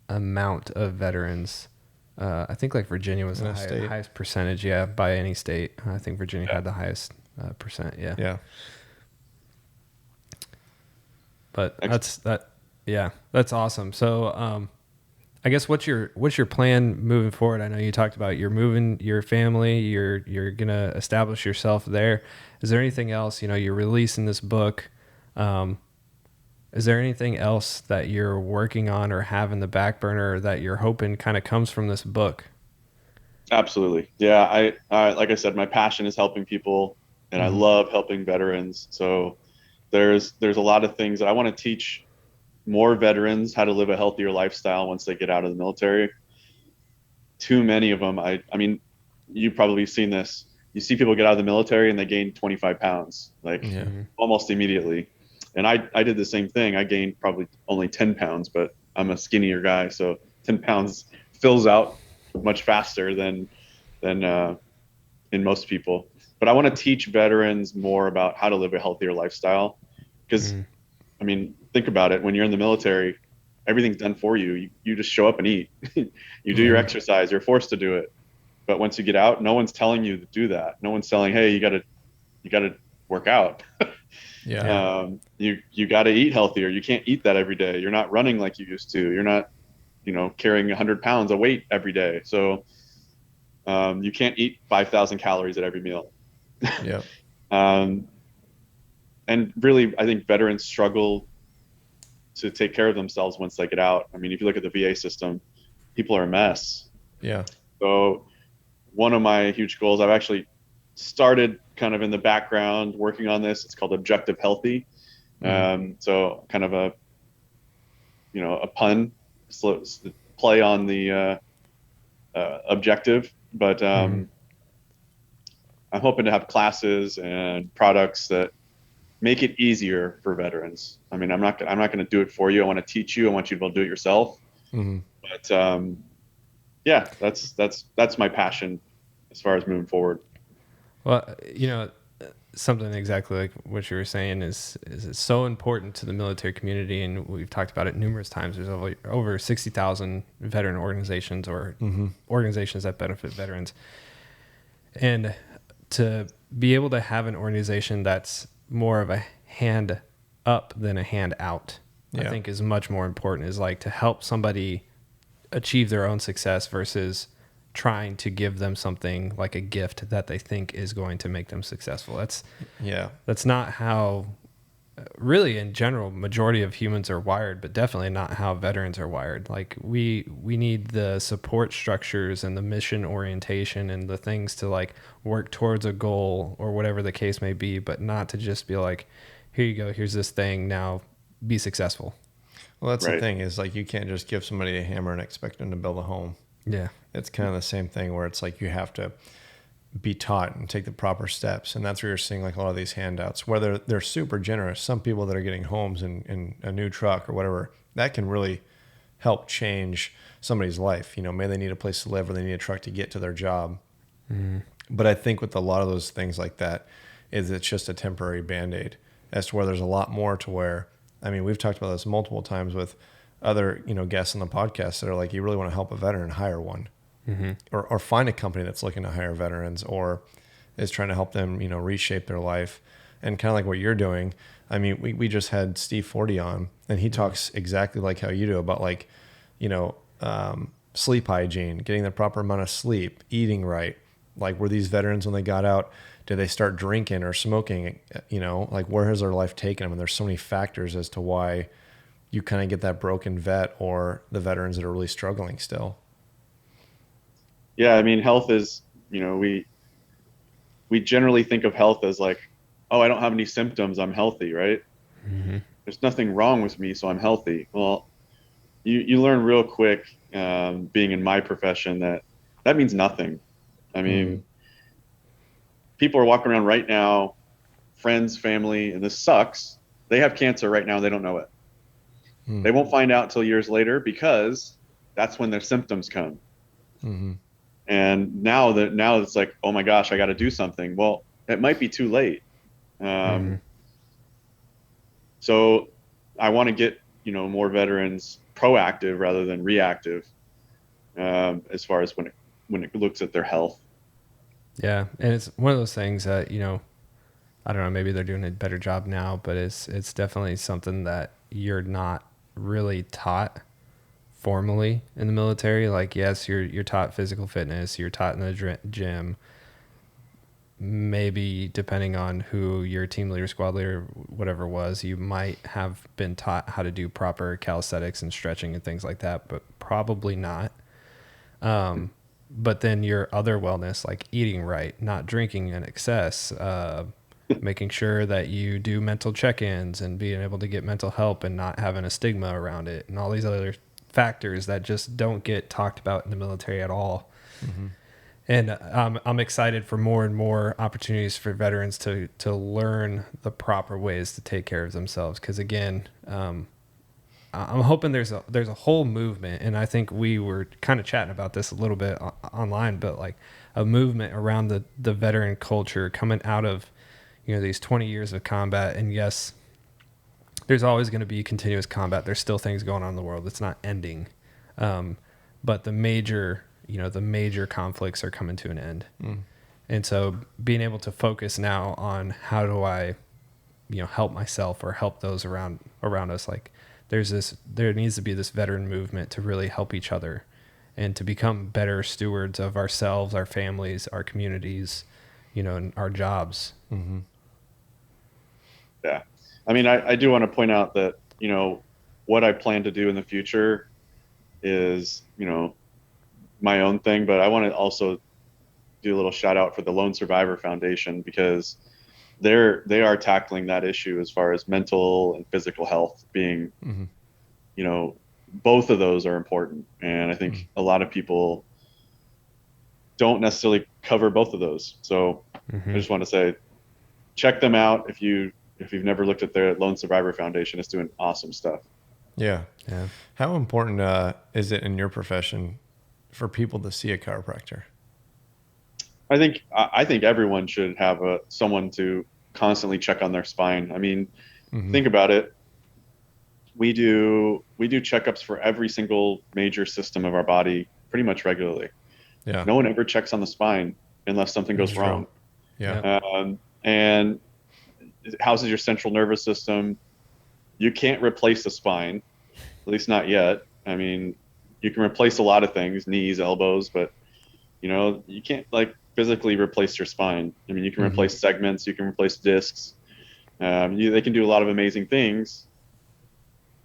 Speaker 3: amount of veterans. I think like Virginia was
Speaker 2: In
Speaker 3: the
Speaker 2: a state.
Speaker 3: highest percentage, yeah, by any state. I think Virginia
Speaker 1: Yeah.
Speaker 3: had the highest percent, yeah.
Speaker 2: Yeah.
Speaker 3: But that's awesome. So, I guess what's your plan moving forward? I know you talked about you're moving your family, you're gonna establish yourself there. Is there anything else? You know, you're releasing this book. Is there anything else that you're working on or have in the back burner that you're hoping kind of comes from this book?
Speaker 1: Absolutely. Yeah, I like I said, my passion is helping people, and I
Speaker 3: Mm-hmm.
Speaker 1: love helping veterans. So there's a lot of things that I want to teach more veterans how to live a healthier lifestyle once they get out of the military. Too many of them, I mean, you've probably seen this. You see people get out of the military and they gain 25 pounds, like
Speaker 2: Yeah.
Speaker 3: Mm-hmm.
Speaker 1: almost immediately. And I did the same thing. I gained probably only 10 pounds, but I'm a skinnier guy, so 10 pounds fills out much faster than in most people. But I want to teach veterans more about how to live a healthier lifestyle. Because,
Speaker 3: Mm-hmm.
Speaker 1: I mean, think about it. When you're in the military, everything's done for you. You just show up and eat. You do your
Speaker 3: Mm-hmm.
Speaker 1: exercise. You're forced to do it. But once you get out, no one's telling you to do that. No one's telling, hey, you gotta work out.
Speaker 2: Yeah.
Speaker 1: You got to eat healthier. You can't eat that every day. You're not running like you used to. You're not, carrying 100 pounds of weight every day. So you can't eat 5,000 calories at every meal.
Speaker 2: Yeah.
Speaker 1: Um, and really, I think veterans struggle to take care of themselves once they get out. I mean, if you look at the VA system, people are a mess.
Speaker 2: Yeah.
Speaker 1: So one of my huge goals, I've actually started kind of in the background working on this. It's called Objective Healthy. So kind of a pun, play on the objective, but
Speaker 3: Mm-hmm.
Speaker 1: I'm hoping to have classes and products that make it easier for veterans. I mean, I'm not going to do it for you. I want to teach you. I want you to be able to do it yourself.
Speaker 2: Mm-hmm.
Speaker 1: But yeah, that's my passion as far as moving forward.
Speaker 3: Well, something exactly like what you were saying is it's so important to the military community, and we've talked about it numerous times. There's over 60,000 veteran organizations or organizations that benefit veterans, and to be able to have an organization that's more of a hand up than a hand out, I
Speaker 2: Yeah.
Speaker 3: think is much more important. Is like to help somebody achieve their own success versus trying to give them something like a gift that they think is going to make them successful.
Speaker 2: Yeah.
Speaker 3: That's not how really in general majority of humans are wired, but definitely not how veterans are wired. Like we need the support structures and the mission orientation and the things to like work towards a goal or whatever the case may be, but not to just be like, here you go, here's this thing, now be successful.
Speaker 2: Well, that's the
Speaker 1: Right.
Speaker 2: thing is like you can't just give somebody a hammer and expect them to build a home.
Speaker 3: Yeah.
Speaker 2: It's kind of the same thing where it's like you have to be taught and take the proper steps. And that's where you're seeing like a lot of these handouts, whether they're super generous. Some people that are getting homes in a new truck or whatever, that can really help change somebody's life. Maybe they need a place to live or they need a truck to get to their job. But I think with a lot of those things like that is it's just a temporary Band-Aid as to where there's a lot more to where, I mean, we've talked about this multiple times with other, guests on the podcast that are like, you really want to help a veteran, hire one. Or find a company that's looking to hire veterans or is trying to help them, reshape their life. And kind of like what you're doing. I mean, we just had Steve Forty on and he talks exactly like how you do about like, sleep hygiene, getting the proper amount of sleep, eating right. Like were these veterans when they got out, did they start drinking or smoking? Like where has their life taken them? And there's so many factors as to why you kind of get that broken vet or the veterans that are really struggling still.
Speaker 1: Yeah, I mean, health is, we generally think of health as like, oh, I don't have any symptoms, I'm healthy, right? There's nothing wrong with me, so I'm healthy. Well, you learn real quick, being in my profession, that means nothing. I mean, people are walking around right now, friends, family, and this sucks. They have cancer right now, they don't know it. They won't find out till years later because that's when their symptoms come. And now it's like, oh my gosh, I got to do something. Well, it might be too late. So I want to get, more veterans proactive rather than reactive, as far as when it looks at their health.
Speaker 3: Yeah. And it's one of those things that, I don't know, maybe they're doing a better job now, but it's definitely something that you're not really taught formally in the military. Like, yes, you're taught physical fitness, you're taught in the gym. Maybe depending on who your team leader, squad leader, whatever was, you might have been taught how to do proper calisthenics and stretching and things like that, but probably not. But then your other wellness, like eating right, not drinking in excess, making sure that you do mental check-ins and being able to get mental help and not having a stigma around it, and all these other factors that just don't get talked about in the military at all. And I'm excited for more and more opportunities for veterans to learn the proper ways to take care of themselves. Because again, I'm hoping there's a whole movement, and I think we were kind of chatting about this a little bit online, but like a movement around the veteran culture coming out of these 20 years of combat. And yes, there's always going to be continuous combat. There's still things going on in the world. It's not ending, but the major conflicts are coming to an end. And so being able to focus now on how do I, help myself or help those around us. Like there needs to be this veteran movement to really help each other and to become better stewards of ourselves, our families, our communities, and our jobs.
Speaker 1: Yeah. I mean, I do want to point out that, what I plan to do in the future is, my own thing, but I want to also do a little shout out for the Lone Survivor Foundation, because they are tackling that issue as far as mental and physical health being, both of those are important. And I think a lot of people don't necessarily cover both of those. So I just want to say, check them out. If you've never looked at their Lone Survivor Foundation, it's doing awesome stuff.
Speaker 2: Yeah. How important is it in your profession for people to see a chiropractor?
Speaker 1: I think everyone should have someone to constantly check on their spine. I mean, think about it. We do checkups for every single major system of our body pretty much regularly.
Speaker 2: Yeah.
Speaker 1: No one ever checks on the spine unless something goes wrong.
Speaker 2: Yeah.
Speaker 1: And it houses your central nervous system. You can't replace the spine, at least not yet. I mean, you can replace a lot of things, knees, elbows, but you can't physically replace your spine. I mean, you can replace segments, you can replace discs. They can do a lot of amazing things,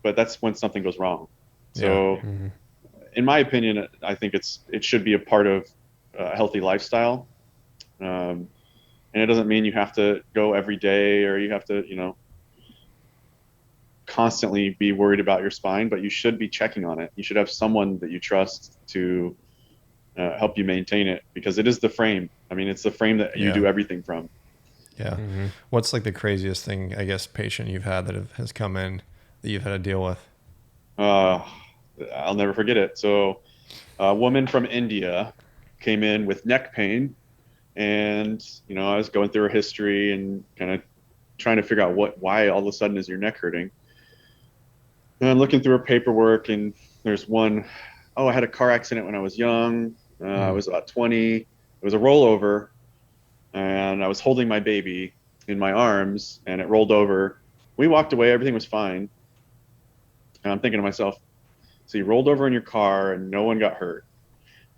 Speaker 1: but that's when something goes wrong. So, in my opinion, I think it should be a part of a healthy lifestyle. And it doesn't mean you have to go every day or you have to, constantly be worried about your spine, but you should be checking on it. You should have someone that you trust to help you maintain it, because it is the frame. I mean, it's the frame that you do everything from.
Speaker 2: Yeah. What's the craziest thing, I guess, patient you've had that has come in that you've had to deal with?
Speaker 1: I'll never forget it. So a woman from India came in with neck pain, and, I was going through her history and kind of trying to figure out why all of a sudden is your neck hurting. And I'm looking through her paperwork, and there's one, I had a car accident when I was young. I was about 20. It was a rollover, and I was holding my baby in my arms, and it rolled over. We walked away. Everything was fine. And I'm thinking to myself, so you rolled over in your car and no one got hurt.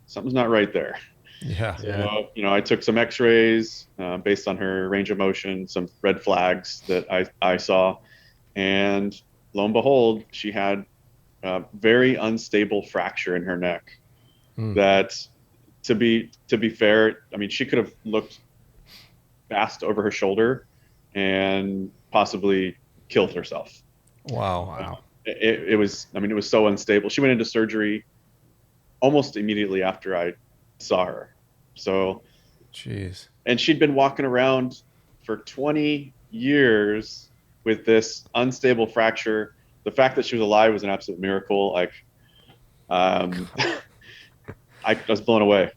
Speaker 1: Something's not right there.
Speaker 2: Yeah.
Speaker 1: So, I took some x-rays based on her range of motion, some red flags that I saw. And lo and behold, she had a very unstable fracture in her neck. That, to be fair, I mean, she could have looked fast over her shoulder and possibly killed herself.
Speaker 2: Wow.
Speaker 1: It was so unstable. She went into surgery almost immediately after I saw her. So,
Speaker 2: jeez.
Speaker 1: And she'd been walking around for 20 years with this unstable fracture. The fact that she was alive was an absolute miracle. I was blown away.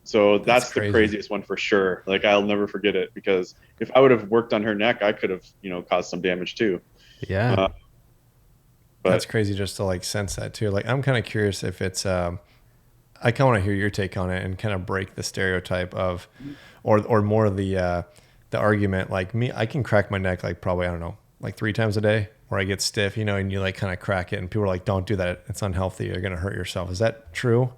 Speaker 1: So
Speaker 2: That's
Speaker 1: that's the
Speaker 2: crazy.
Speaker 1: craziest one for sure. Like I'll never forget it because if I would have worked on her neck, I could have, caused some damage too.
Speaker 3: Yeah.
Speaker 1: Uh,
Speaker 2: That's
Speaker 1: but
Speaker 2: crazy just to like sense that too. Like I'm kind of curious if it's I kind of want to hear your take on it and kind of break the stereotype of or more of the argument like me I can crack my neck like probably I don't know, like 3 times a day where I get stiff, and you like kind of crack it and people are like don't do that. It's unhealthy. You're going to hurt yourself. Is that true?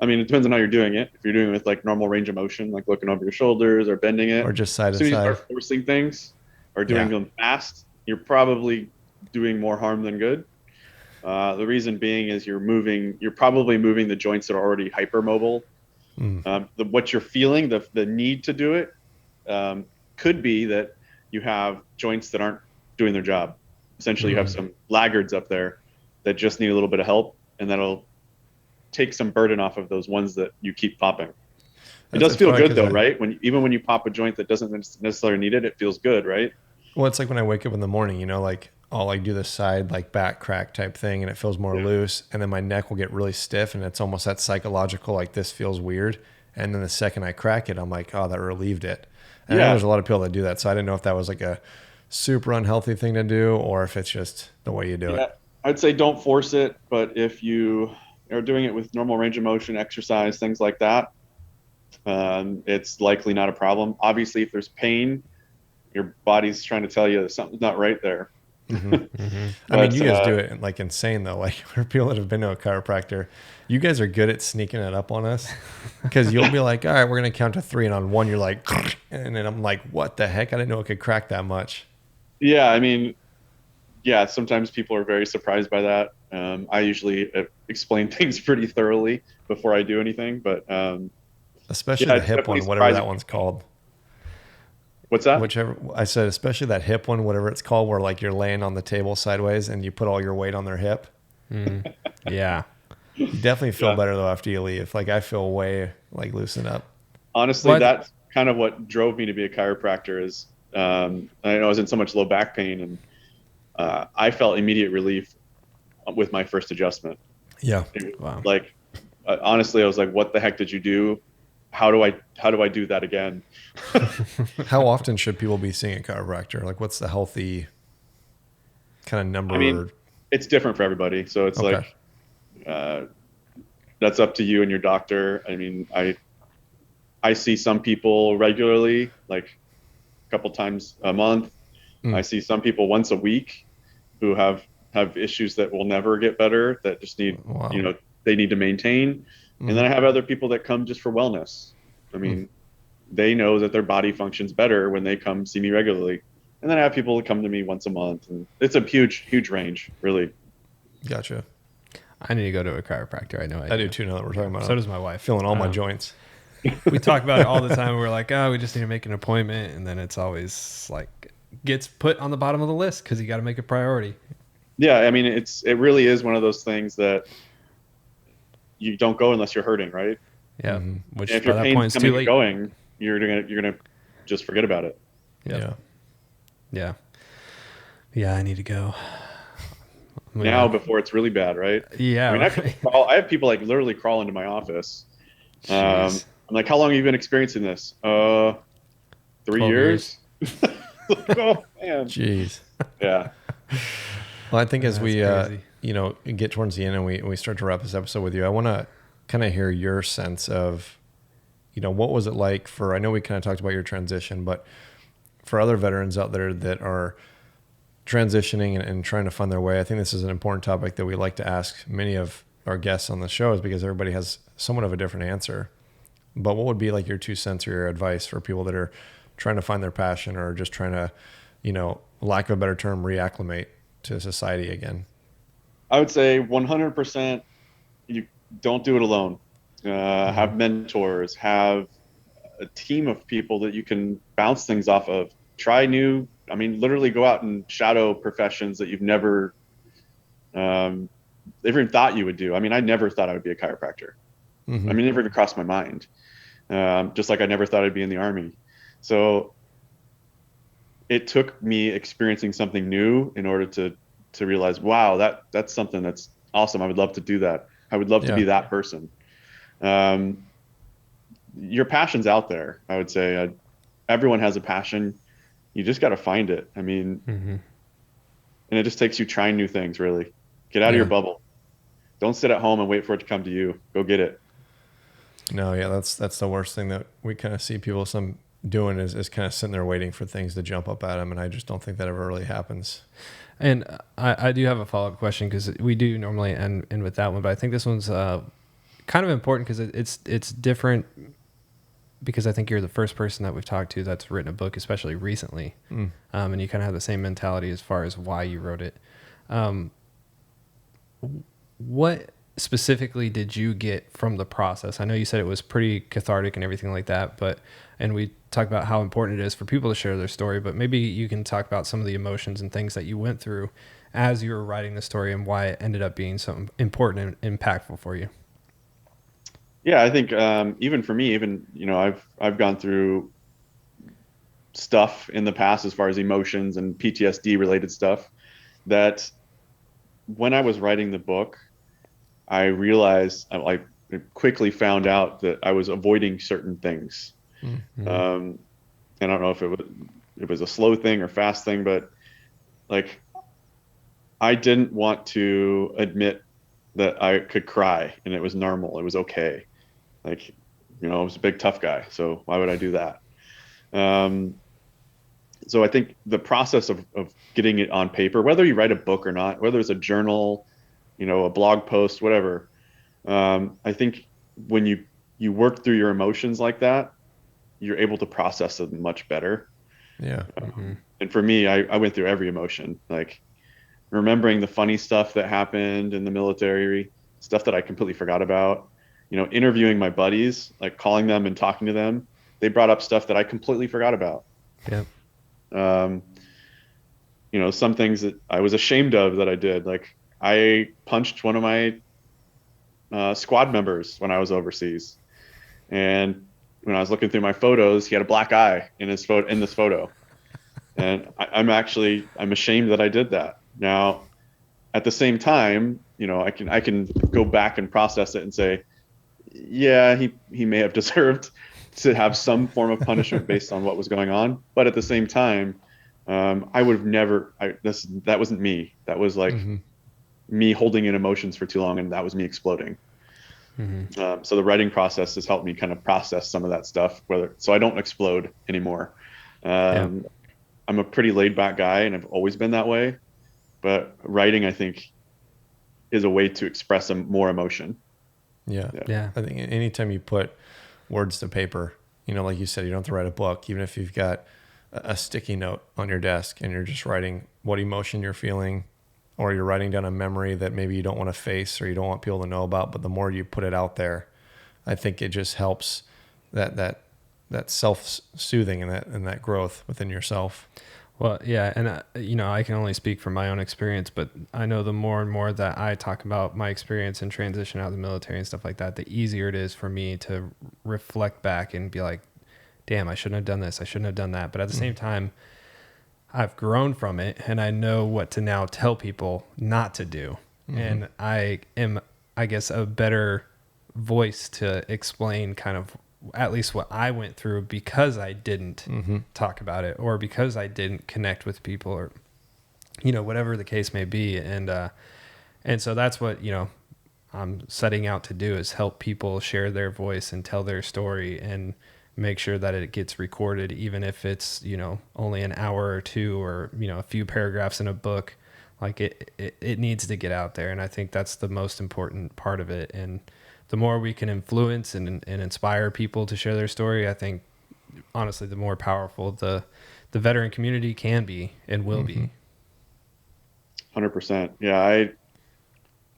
Speaker 1: I mean, it depends on how you're doing it. If you're doing it with like normal range of motion, like looking over your shoulders or bending
Speaker 2: Or
Speaker 1: it,
Speaker 2: just side
Speaker 1: as
Speaker 2: to
Speaker 1: soon as you
Speaker 2: side?
Speaker 1: start forcing things or doing
Speaker 2: Yeah.
Speaker 1: them fast, you're probably doing more harm than good. The reason being is you're probably moving the joints that are already hypermobile.
Speaker 2: Mm.
Speaker 1: What you're feeling, the need to do it, um, could be that you have joints that aren't doing their job. Essentially, you have
Speaker 2: Mm.
Speaker 1: some laggards up there that just need a little bit of help, and that'll take some burden off of those ones that you keep popping. It
Speaker 2: That's
Speaker 1: does
Speaker 2: it's
Speaker 1: feel
Speaker 2: funny
Speaker 1: good
Speaker 2: because
Speaker 1: though, right? Even when you pop a joint that doesn't necessarily need it, it feels good, right?
Speaker 2: well, it's like when I wake up in the morning, like I'll like do the side like back crack type thing and it feels more
Speaker 1: Yeah.
Speaker 2: loose and then my neck will get really stiff and it's almost that psychological like this feels weird. And then the second I crack it, I'm like, oh, that relieved it. And I know
Speaker 1: Yeah.
Speaker 2: there's a lot of people that do that. So I didn't know if that was like a super unhealthy thing to do or if it's just the way you do
Speaker 1: Yeah.
Speaker 2: it.
Speaker 1: I'd say don't force it, but if you are doing it with normal range of motion, exercise, things like that, it's likely not a problem. Obviously, if there's pain, your body's trying to tell you that something's not right there.
Speaker 2: Hmm. Hmm. I mean,
Speaker 1: But
Speaker 2: you guys do it like insane though. Like for people that have been to a chiropractor, you guys are good at sneaking it up on us because you'll be like, all right, we're going to count to 3. And on 1, you're like, and then I'm like, what the heck? I didn't know it could crack that much.
Speaker 1: yeah, I mean, yeah, sometimes people are very surprised by that. I usually explain things pretty thoroughly before I do anything, but
Speaker 2: Especially
Speaker 1: yeah,
Speaker 2: the
Speaker 1: it's
Speaker 2: hip
Speaker 1: definitely
Speaker 2: one, whatever
Speaker 1: surprising.
Speaker 2: that one's called.
Speaker 1: What's that?
Speaker 2: Whichever I said, especially that hip one, whatever it's called, where like you're laying on the table sideways and you put all your weight on their hip.
Speaker 3: Mm. Yeah.
Speaker 2: You definitely feel
Speaker 1: Yeah.
Speaker 2: better though after you leave. Like I feel way like loosen up.
Speaker 1: Honestly,
Speaker 3: What?
Speaker 1: that's kind of what drove me to be a chiropractor is I know I was in so much low back pain and I felt immediate relief with my first adjustment.
Speaker 2: Yeah.
Speaker 3: Wow.
Speaker 1: Like honestly, I was like, "What the heck did you do? How do I do that again?"
Speaker 2: How often should people be seeing a chiropractor? Like what's the healthy kind of
Speaker 1: I mean,
Speaker 2: number?
Speaker 1: it's different for everybody, so it's
Speaker 2: Okay.
Speaker 1: like uh, that's up to you and your doctor. I mean, I see some people regularly, like a couple times a month. I
Speaker 2: Mm.
Speaker 1: see some people once a week who have issues that will never get better that just need,
Speaker 2: Wow.
Speaker 1: they need to maintain. And then
Speaker 2: Mm.
Speaker 1: I have other people that come just for wellness. I
Speaker 2: Mm.
Speaker 1: mean, they know that their body functions better when they come see me regularly. And then I have people that come to me once a month, and it's a huge range, really.
Speaker 2: Gotcha.
Speaker 3: I need to go to a chiropractor. I know
Speaker 2: I do too now that we're talking about
Speaker 3: So
Speaker 2: it.
Speaker 3: does my wife.
Speaker 2: Feeling all my joints.
Speaker 3: We talk about it all the time. We're like, oh, we just need to make an appointment. And then it's always like gets put on the bottom of the list because you got to make a priority.
Speaker 1: Yeah, I mean, it really is one of those things that you don't go unless you're hurting, right?
Speaker 3: Yeah.
Speaker 2: Mm-hmm.
Speaker 3: Which
Speaker 1: And if
Speaker 3: by
Speaker 1: your
Speaker 3: that
Speaker 1: pain's
Speaker 3: point is too
Speaker 1: coming and
Speaker 3: late.
Speaker 1: going, you're gonna just forget about it.
Speaker 3: Yep.
Speaker 2: Yeah.
Speaker 3: Yeah. Yeah. I need to go.
Speaker 1: Now before it's really bad, right?
Speaker 3: Yeah.
Speaker 1: I mean,
Speaker 3: Right.
Speaker 1: I have people like literally crawl into my office.
Speaker 3: Jeez.
Speaker 1: I'm like, how long have you been experiencing this? 3
Speaker 3: 12
Speaker 1: years. Like, oh man.
Speaker 2: Jeez.
Speaker 1: Yeah.
Speaker 2: Well, I think as
Speaker 3: That's
Speaker 2: we,
Speaker 3: crazy.
Speaker 2: get towards the end and we start to wrap this episode with you, I want to kind of hear your sense of, what was it like for, I know we kind of talked about your transition, but for other veterans out there that are transitioning and trying to find their way, I think this is an important topic that we like to ask many of our guests on the show is because everybody has somewhat of a different answer. But what would be like your 2 cents or your advice for people that are trying to find their passion or just trying to, lack of a better term, reacclimate to society again?
Speaker 1: I would say 100% you don't do it alone. Have mentors, have a team of people that you can bounce things off of. Literally go out and shadow professions that you've never even thought you would do. I mean, I never thought I would be a chiropractor.
Speaker 2: Mm-hmm.
Speaker 1: I mean, it never even crossed my mind. Just like I never thought I'd be in the Army. So it took me experiencing something new in order to realize, wow, that's something that's awesome. I would love to do that. I would love to
Speaker 2: Yeah.
Speaker 1: be that person. Your passion's out there. I would say everyone has a passion. You just got to find it. I mean, and it just takes you trying new things, really. Get out of your
Speaker 2: Yeah.
Speaker 1: bubble. Don't sit at home and wait for it to come to you. Go get it.
Speaker 2: No, yeah, that's the worst thing that we kind of see people doing is kind of sitting there waiting for things to jump up at them, and I just don't think that ever really happens.
Speaker 3: And I do have a follow-up question, because we do normally end with that one, but I think this one's kind of important because it's different, because I think you're the first person that we've talked to that's written a book, especially recently. And you kind of have the same mentality as far as why you wrote it. What specifically did you get from the process? I know you said it was pretty cathartic and everything like that, and we talked about how important it is for people to share their story, but maybe you can talk about some of the emotions and things that you went through as you were writing the story and why it ended up being so important and impactful for you.
Speaker 1: Yeah, I think even for me, I've gone through stuff in the past as far as emotions and PTSD related stuff, that when I was writing the book, I realized, I quickly found out that I was avoiding certain things. I don't know if it was a slow thing or fast thing, but like, I didn't want to admit that I could cry and it was normal. It was okay. Like, I was a big tough guy, so why would I do that? So I think the process of getting it on paper, whether you write a book or not, whether it's a journal, a blog post, whatever, I think when you work through your emotions like that, you're able to process them much better.
Speaker 2: Yeah.
Speaker 1: And for me, I went through every emotion, like remembering the funny stuff that happened in the military, stuff that I completely forgot about, interviewing my buddies, like calling them and talking to them. They brought up stuff that I completely forgot about.
Speaker 3: Yeah.
Speaker 1: Some things that I was ashamed of that I did. Like, I punched one of my squad members when I was overseas, and when I was looking through my photos, he had a black eye in this photo, and I'm ashamed that I did that. Now, at the same time, I can go back and process it and say, yeah, he may have deserved to have some form of punishment based on what was going on, but at the same time, I would have never. That wasn't me. That was like me holding in emotions for too long, and that was me exploding. So the writing process has helped me kind of process some of that stuff, so I don't explode anymore. I'm a pretty laid back guy, and I've always been that way. But writing, I think, is a way to express more emotion.
Speaker 2: Yeah. I think anytime you put words to paper, like you said, you don't have to write a book. Even if you've got a sticky note on your desk and you're just writing what emotion you're feeling, or you're writing down a memory that maybe you don't want to face or you don't want people to know about, but the more you put it out there, I think it just helps that self-soothing and that growth within yourself.
Speaker 3: Well, yeah, and I can only speak from my own experience, but I know the more and more that I talk about my experience and transition out of the military and stuff like that, the easier it is for me to reflect back and be like, damn, I shouldn't have done this, I shouldn't have done that. But at the same time, I've grown from it, and I know what to now tell people not to do. And I am, I guess, a better voice to explain kind of at least what I went through, because I didn't talk about it, or because I didn't connect with people, or, whatever the case may be. And so that's what, I'm setting out to do, is help people share their voice and tell their story, and make sure that it gets recorded, even if it's, only an hour or two, or, a few paragraphs in a book. Like, it needs to get out there. And I think that's the most important part of it. And the more we can influence and inspire people to share their story, I think, honestly, the more powerful the veteran community can be and will be.
Speaker 1: 100%. Yeah,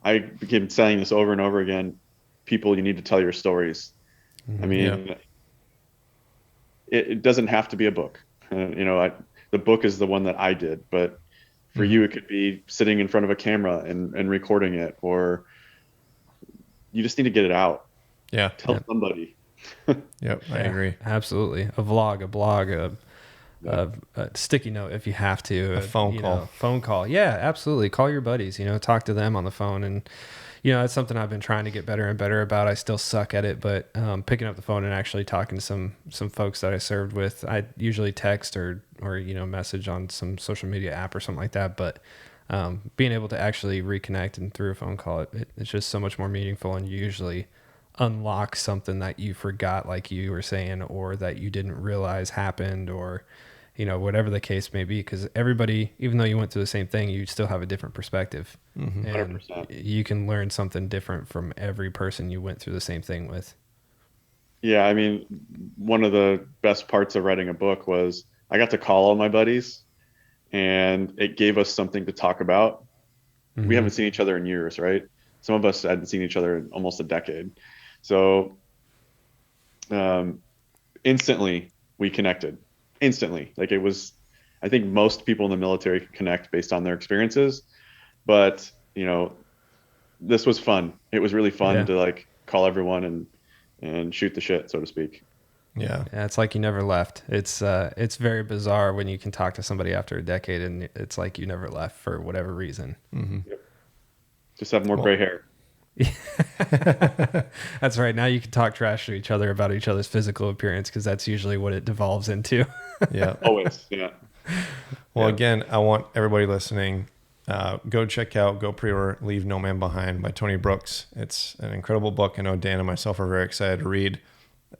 Speaker 1: I begin saying this over and over again. People, you need to tell your stories. I mean, it doesn't have to be a book. The book is the one that I did, but for you, it could be sitting in front of a camera and recording it, or you just need to get it out.
Speaker 2: Yeah.
Speaker 1: Tell somebody.
Speaker 2: Yep. I agree.
Speaker 3: Absolutely. A vlog, a blog, a sticky note if you have to.
Speaker 2: A phone call.
Speaker 3: Phone call. Yeah, absolutely. Call your buddies, talk to them on the phone, and, It's something I've been trying to get better and better about. I still suck at it, but picking up the phone and actually talking to some folks that I served with, I usually text or message on some social media app or something like that. But being able to actually reconnect and through a phone call, it's just so much more meaningful, and you usually unlock something that you forgot, like you were saying, or that you didn't realize happened, or whatever the case may be, because everybody, even though you went through the same thing, you still have a different perspective.
Speaker 2: Mm-hmm.
Speaker 3: And
Speaker 1: 100%.
Speaker 3: you can learn something different from every person you went through the same thing with.
Speaker 1: Yeah, I mean, one of the best parts of writing a book was I got to call all my buddies, and it gave us something to talk about. We
Speaker 3: Mm-hmm.
Speaker 1: haven't seen each other in years, right? Some of us hadn't seen each other in almost a decade. So instantly we connected. Instantly. Like, it was, I think most people in the military can connect based on their experiences, but this was fun. It was really fun
Speaker 3: Yeah.
Speaker 1: to like call everyone and shoot the shit, so to speak.
Speaker 2: Yeah.
Speaker 3: Yeah, it's like you never left. It's very bizarre when you can talk to somebody after a decade and it's like you never left for whatever reason.
Speaker 2: Mm-hmm.
Speaker 1: Yep. Just have more
Speaker 2: Well-
Speaker 1: gray hair.
Speaker 3: That's right. Now you can talk trash to each other about each other's physical appearance, because that's usually what it devolves into.
Speaker 2: Yeah.
Speaker 1: Always. Yeah.
Speaker 2: Well,
Speaker 3: Yeah.
Speaker 2: again, I want everybody listening, go pre-order Leave No Man Behind by Tony Brooks. It's an incredible book. I know Dan and myself are very excited to read.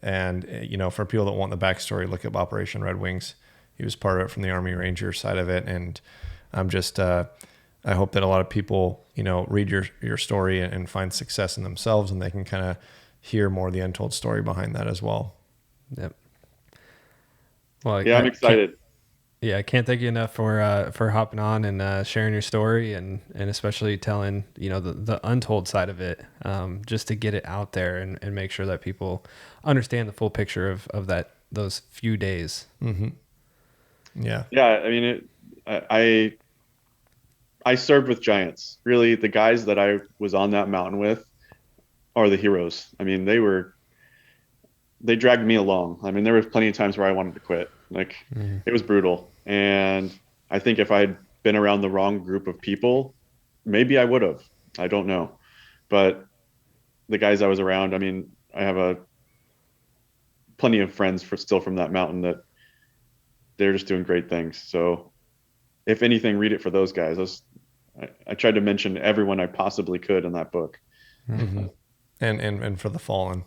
Speaker 2: And, for people that want the backstory, look up Operation Red Wings. He was part of it from the Army Ranger side of it. And I'm just, I hope that a lot of people, read your story and find success in themselves, and they can kind of hear more of the untold story behind that as well.
Speaker 3: Yep. Well,
Speaker 1: Yeah, I'm excited.
Speaker 3: I can't thank you enough for hopping on and sharing your story, and especially telling the untold side of it, just to get it out there and make sure that people understand the full picture of those few days.
Speaker 2: Mm-hmm. Yeah.
Speaker 1: Yeah, I mean, I served with giants. Really, the guys that I was on that mountain with are the heroes. I mean, they dragged me along. I mean, there was plenty of times where I wanted to quit. Like, it was brutal. And I think if I'd been around the wrong group of people, maybe I would have. I don't know. But the guys I was around, I mean, I have plenty of friends still from that mountain that they're just doing great things. So if anything, read it for those guys. I tried to mention everyone I possibly could in that book.
Speaker 2: Mm-hmm. And for the fallen.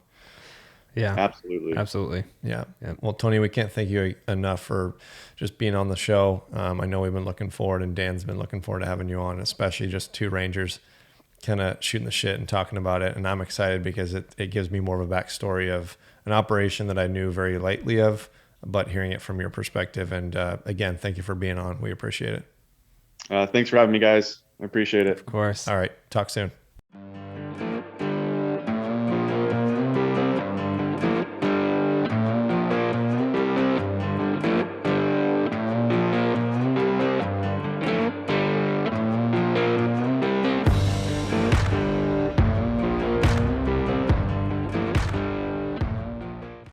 Speaker 3: Yeah,
Speaker 1: Absolutely.
Speaker 2: Yeah.
Speaker 3: Yeah.
Speaker 2: Well, Tony, we can't thank you enough for just being on the show. I know we've been looking forward, and Dan's been looking forward to having you on, especially just two Rangers kind of shooting the shit and talking about it. And I'm excited because it gives me more of a backstory of an operation that I knew very lightly of, but hearing it from your perspective. And again, thank you for being on. We appreciate it.
Speaker 1: Thanks for having me, guys. I appreciate it.
Speaker 3: Of course.
Speaker 2: All right. Talk soon.